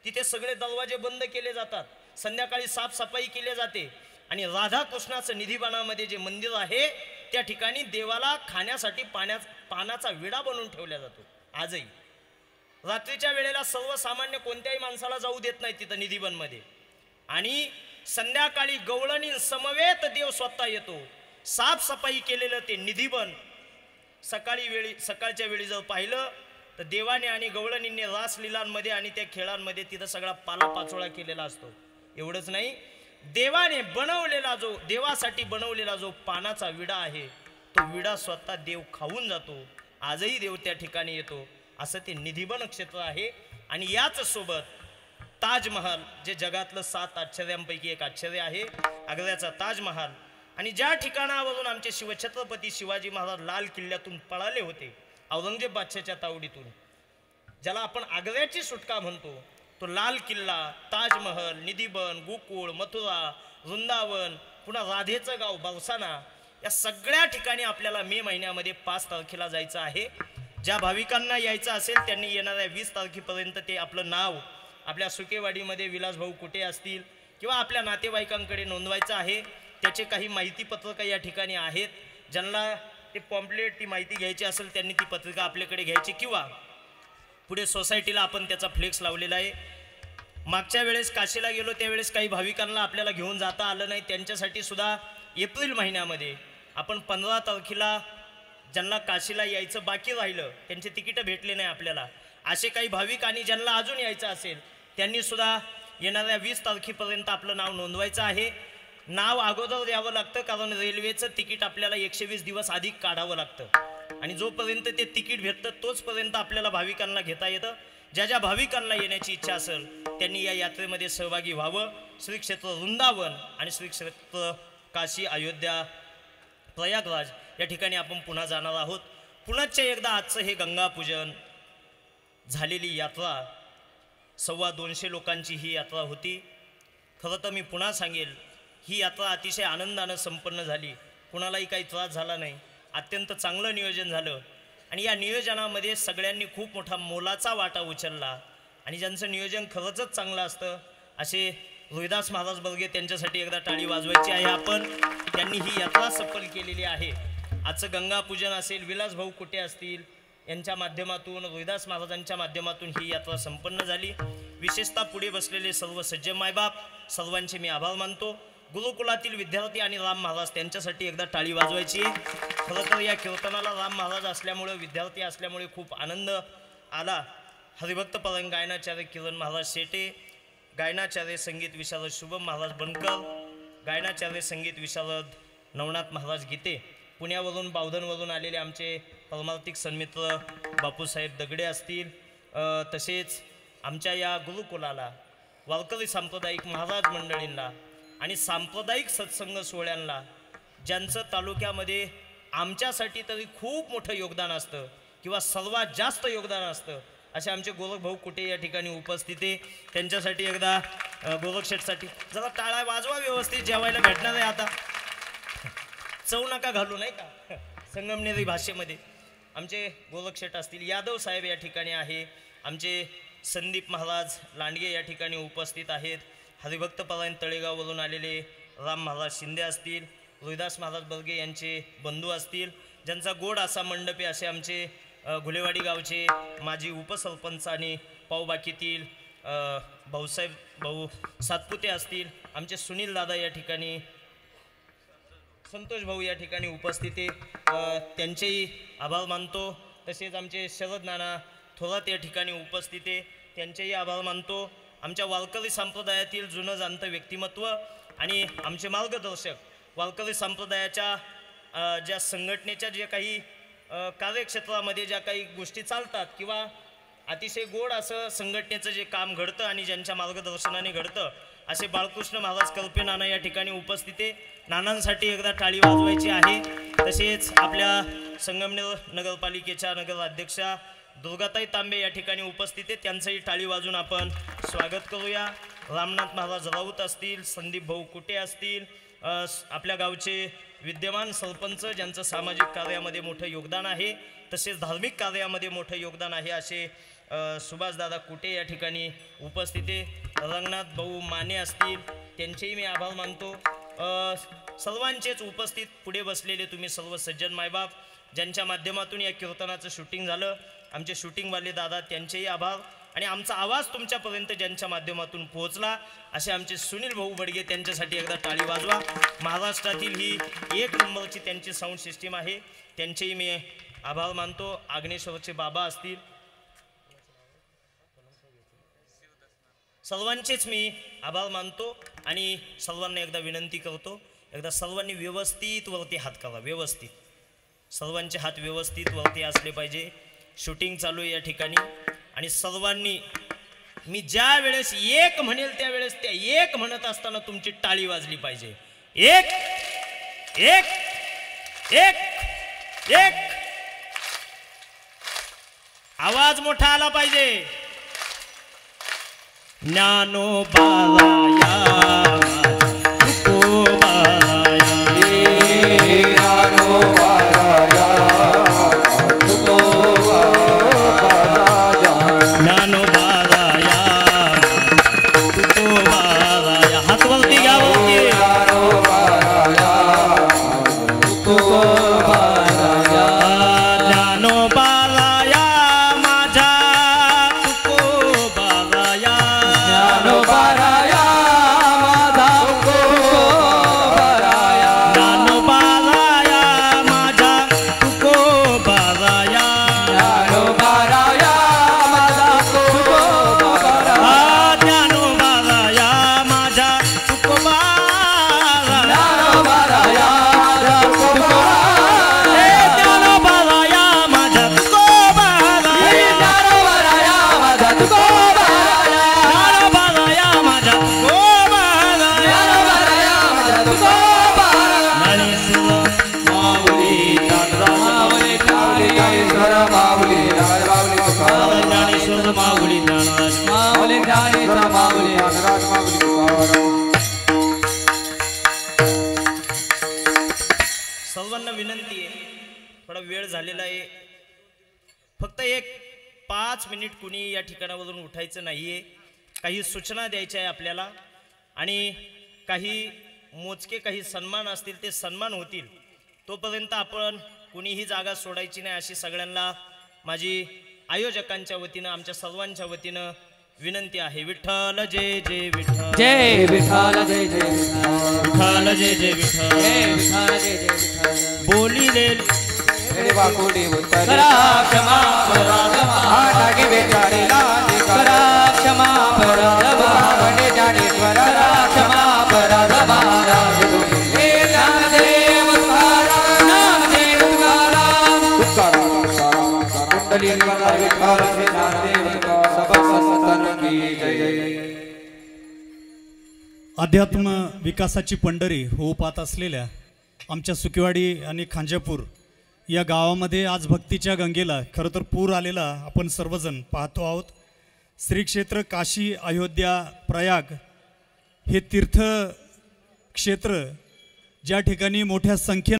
तिथे सगळे दरवाजे बंद केले जातात, संध्याकाळी साफसफाई केली जाते. आणि राधा कृष्णाचं निधिबनामध्ये जे मंदिर आहे त्या ठिकाणी देवाला खाण्यासाठी पानाचा विडा बनवून ठेवला जातो. आजही रात्रीच्या वेळेला सर्वसामान्य कोणत्याही माणसाला जाऊ देत नाही तिथं निधिबनमध्ये. आणि संध्याकाळी गवळणी समवेत देव स्वतः येतो. साफसफाई केलेलं ते निधिबन सकाळच्या वेळी जर पाहिलं तर देवाने आणि गवळणींनी रासलीलांमध्ये आणि त्या खेळांमध्ये तिथं सगळा पालापाचोळा केलेला असतो. एवढंच नाही, देवाने बनवलेला देवासाठी बनवलेला जो पानाचा विडा आहे तो विडा स्वतः देव खाऊन जातो. आजही देव त्या ठिकाणी येतो. असं ते निधिबन क्षेत्र आहे. आणि याच सोबत ताजमहाल, जे जगातलं 7 आश्चर्यांपैकी एक आश्चर्य आहे, आग्र्याचा ताजमहाल. आणि ज्या ठिकाणावरून आमचे शिवछत्रपती शिवाजी महाराज लाल किल्ल्यातून पळाले होते औरंगजेब बादशाच्या तावडीतून, ज्याला आपण आग्र्याची सुटका म्हणतो, तो लाल किल्ला, ताजमहल, निधिबन, गोकुळ, मथुरा, वृंदावन, पुन्हा राधेचं गाव बरसाना, या सगळ्या ठिकाणी आपल्याला मे महिन्यामध्ये 5 तारखेला जायचं आहे. ज्या भाविकांना यायचं असेल त्यांनी येणाऱ्या 20 तारखेपर्यंत ते आपलं नाव आपल्या सुकेवाडीमध्ये विलासभाऊ कुठे असतील किंवा आपल्या नातेवाईकांकडे नोंदवायचं आहे. त्याचे काही माहितीपत्रकं या ठिकाणी आहेत. ज्यांना ते पॉम्पलेट, ती माहिती घ्यायची असेल त्यांनी ती पत्रिका आपल्याकडे घ्यायची किंवा पुढे सोसायटीला आपण त्याचा फ्लेक्स लावलेला आहे. मागच्या वेळेस काशीला गेलो त्यावेळेस काही भाविकांना आपल्याला घेऊन जाता आलं नाही. त्यांच्यासाठी सुद्धा एप्रिल महिन्यामध्ये आपण 15 तारखेला ज्यांना काशीला यायचं बाकी राहिलं, त्यांचे तिकीटं भेटले नाही आपल्याला, असे काही भाविक आणि ज्यांना अजून यायचं असेल त्यांनी सुद्धा येणाऱ्या 20 तारखेपर्यंत आपलं नाव नोंदवायचं आहे. नाव अगोदर द्यावं लागतं कारण रेल्वेचं तिकीट आपल्याला 120 दिवस आधी काढावं लागतं. आणि जोपर्यंत ते तिकीट भेटतं तोचपर्यंत आपल्याला भाविकांना घेता येतं. ज्या ज्या भाविकांना येण्याची इच्छा असेल त्यांनी या यात्रेमध्ये सहभागी व्हावं. श्री क्षेत्र वृंदावन आणि श्री क्षेत्र काशी, अयोध्या, प्रयागराज या ठिकाणी आपण पुन्हा जाणार आहोत. पुन्हा एकदा आजचं हे गंगापूजन झालेली यात्रा, 250 लोकांची ही यात्रा होती. खरं तर मी पुन्हा सांगेल, ही यात्रा अतिशय आनंदानं संपन्न झाली. कुणालाही काही त्रास झाला नाही. अत्यंत चांगलं नियोजन झालं. आणि या नियोजनामध्ये सगळ्यांनी खूप मोठा मोलाचा वाटा उचलला. आणि ज्यांचं नियोजन खरंच चांगलं असतं असे रोहिदास महाराज बर्गे, त्यांच्यासाठी एकदा टाळी वाजवायची आहे आपण. त्यांनी ही यात्रा सफल केलेली आहे. आजचं गंगापूजन असेल, विलासभाऊ कुठे असतील यांच्या माध्यमातून, रोहिदास महाराजांच्या माध्यमातून ही यात्रा संपन्न झाली. विशेषतः पुढे बसलेले सर्व सज्जन मायबाप सर्वांचे मी आभार मानतो. गुरुकुलातील विद्यार्थी आणि राम महाराज त्यांच्यासाठी एकदा टाळी वाजवायची आहे. खरं तर या कीर्तनाला राम महाराज असल्यामुळे विद्यार्थी असल्यामुळे खूप आनंद आला. हरिभक्त पलंग गायनाचार्य किरण महाराज शेटे, गायनाचार्य संगीत विशारद शुभम महाराज बनकर, गायनाचार्य संगीत विशारद नवनाथ महाराज गीते, पुण्यावरून बावधनवरून आलेले आमचे परमार्थिक सन्मित्र बापूसाहेब दगडे असतील. तसेच आमच्या या गुरुकुलाला वारकरी सांप्रदायिक महाराज मंडळींना आणि सांप्रदायिक सत्संग सोहळ्यांना ज्यांचं तालुक्यामध्ये आमच्यासाठी तरी खूप मोठं योगदान असतं किंवा सर्वात जास्त योगदान असतं असे आमचे गोरखभाऊ कुठे या ठिकाणी उपस्थित आहे. त्यांच्यासाठी एकदा गोरखशेठसाठी जरा टाळा वाजवा, व्यवस्थित जेवायला भेटणार आहे. आता चव नका घालू नाही का संगमनेरी भाषेमध्ये. आमचे गोरखशेठ असतील, यादव साहेब या ठिकाणी आहे, आमचे संदीप महाराज लांडगे या ठिकाणी उपस्थित आहेत, हरिभक्त परायण तळेगाववरून आलेले राम महाराज शिंदे असतील, रोहिदास महाराज बर्गे यांचे बंधू असतील, ज्यांचा गोड असा मंडप आहे असे आमचे घुलेवाडी गावचे माजी उपसरपंच आणि पावबाकीतील भाऊसाहेब भाऊ सातपुते असतील, आमचे सुनील दादा या ठिकाणी, संतोष भाऊ या ठिकाणी उपस्थित आहे, त्यांचेही आभार मानतो. तसेच आमचे शरद नाना थोरात या ठिकाणी उपस्थित आहे, त्यांचेही आभार मानतो. आमच्या वारकरी संप्रदायातील जुनं जाणतं व्यक्तिमत्व आणि आमचे मार्गदर्शक वारकरी संप्रदायाच्या ज्या संघटनेच्या जे काही कार्यक्षेत्रामध्ये ज्या काही गोष्टी चालतात किंवा अतिशय गोड असं संघटनेचं जे काम घडतं आणि ज्यांच्या मार्गदर्शनाने घडतं असे बाळकृष्ण महाराज कल्पे नाना या ठिकाणी उपस्थित आहे. नानांसाठी एकदा टाळी वाजवायची आहे. तसेच आपल्या संगमनेर नगरपालिकेच्या नगराध्यक्षा दुर्गाताई तांबे या ठिकाणी उपस्थित आहेत, त्यांचंही टाळी वाजून आपण स्वागत करूया. रामनाथ महाराज राऊत असतील, संदीप भाऊ कुटे असतील, आपल्या गावचे विद्यमान सरपंच ज्यांचं सामाजिक कार्यामध्ये मोठं योगदान आहे तसेच धार्मिक कार्यामध्ये मोठं योगदान आहे असे सुभाषदादा कुटे या ठिकाणी उपस्थित आहे. रंगनाथ भाऊ माने असतील, त्यांचेही मी आभार मानतो. सर्वांचेच उपस्थित पुढे बसलेले तुम्ही सर्व सज्जन मायबाप ज्यांच्या माध्यमातून या कीर्तनाचं शूटिंग झालं, आमचे शूटिंगवाले दादा त्यांचेही आभार. आणि आमचा आवाज तुमच्यापर्यंत ज्यांच्या माध्यमातून पोहोचला असे आमचे सुनील भाऊ बडगे, त्यांच्यासाठी एकदा टाळी वाजवा. महाराष्ट्रातील ही एक नंबरची त्यांची साऊंड सिस्टीम आहे, त्यांचेही मी आभार मानतो. आग्नेश्वरचे बाबा असतील, सर्वांचेच मी आभार मानतो. आणि सर्वांना एकदा विनंती करतो, एकदा सर्वांनी व्यवस्थित वरती हात करा, व्यवस्थित सर्वांचे हात व्यवस्थित वरती असले पाहिजे. शूटिंग चालू आहे या ठिकाणी आणि सर्वांनी मी ज्या वेळेस एक म्हणेल त्यावेळेस त्या एक म्हणत असताना तुमची टाळी वाजली पाहिजे. एक एक एक एक आवाज मोठा आला पाहिजे. ज्ञानोबाया सर्वांना विनंती आहे, थोडा वेळ झालेला आहे, फक्त एक 5 मिनिट कुणी या ठिकाणावरून उठायचं नाहीये. काही सूचना द्यायच्या आहे आपल्याला आणि काही मोजके काही सन्मान असतील ते सन्मान होतील. तोपर्यंत आपण कुणीही जागा सोडायची नाही अशी सगळ्यांना माझी आयोजकांच्या वतीनं आमच्या सर्वांच्या वतीनं विनंती आहे विठ्ठल जय जय विठ्ठल जय विठ्ठल जय जय विठ्ठल विठ्ठल जय जय विठ्ठल जय विठ्ठल जय जय विठ्ठल बोलिले वाकुडी उत्तरे करा क्षमा पराधमा आटागे बेचारीला करा क्षमा पराधमा वने ज्ञानेश्वर करा क्षमा पराधमा हे नामदेव तुकाराम कुंडली विठ्ठल श्री नामदेव सब संतन की जय. अध्यात्म विकासाची पंढरी होऊ पाहत असलेल्या आमच्या सुकेवाडी आणि खांजापूर या गावामध्ये आज भक्तीच्या गंगेला खरं तर पूर आलेला आपण सर्वजण पाहतो आहोत. श्री क्षेत्र काशी अयोध्या प्रयाग हे तीर्थ क्षेत्र ज्या ठिकाणी मोठ्या संख्येने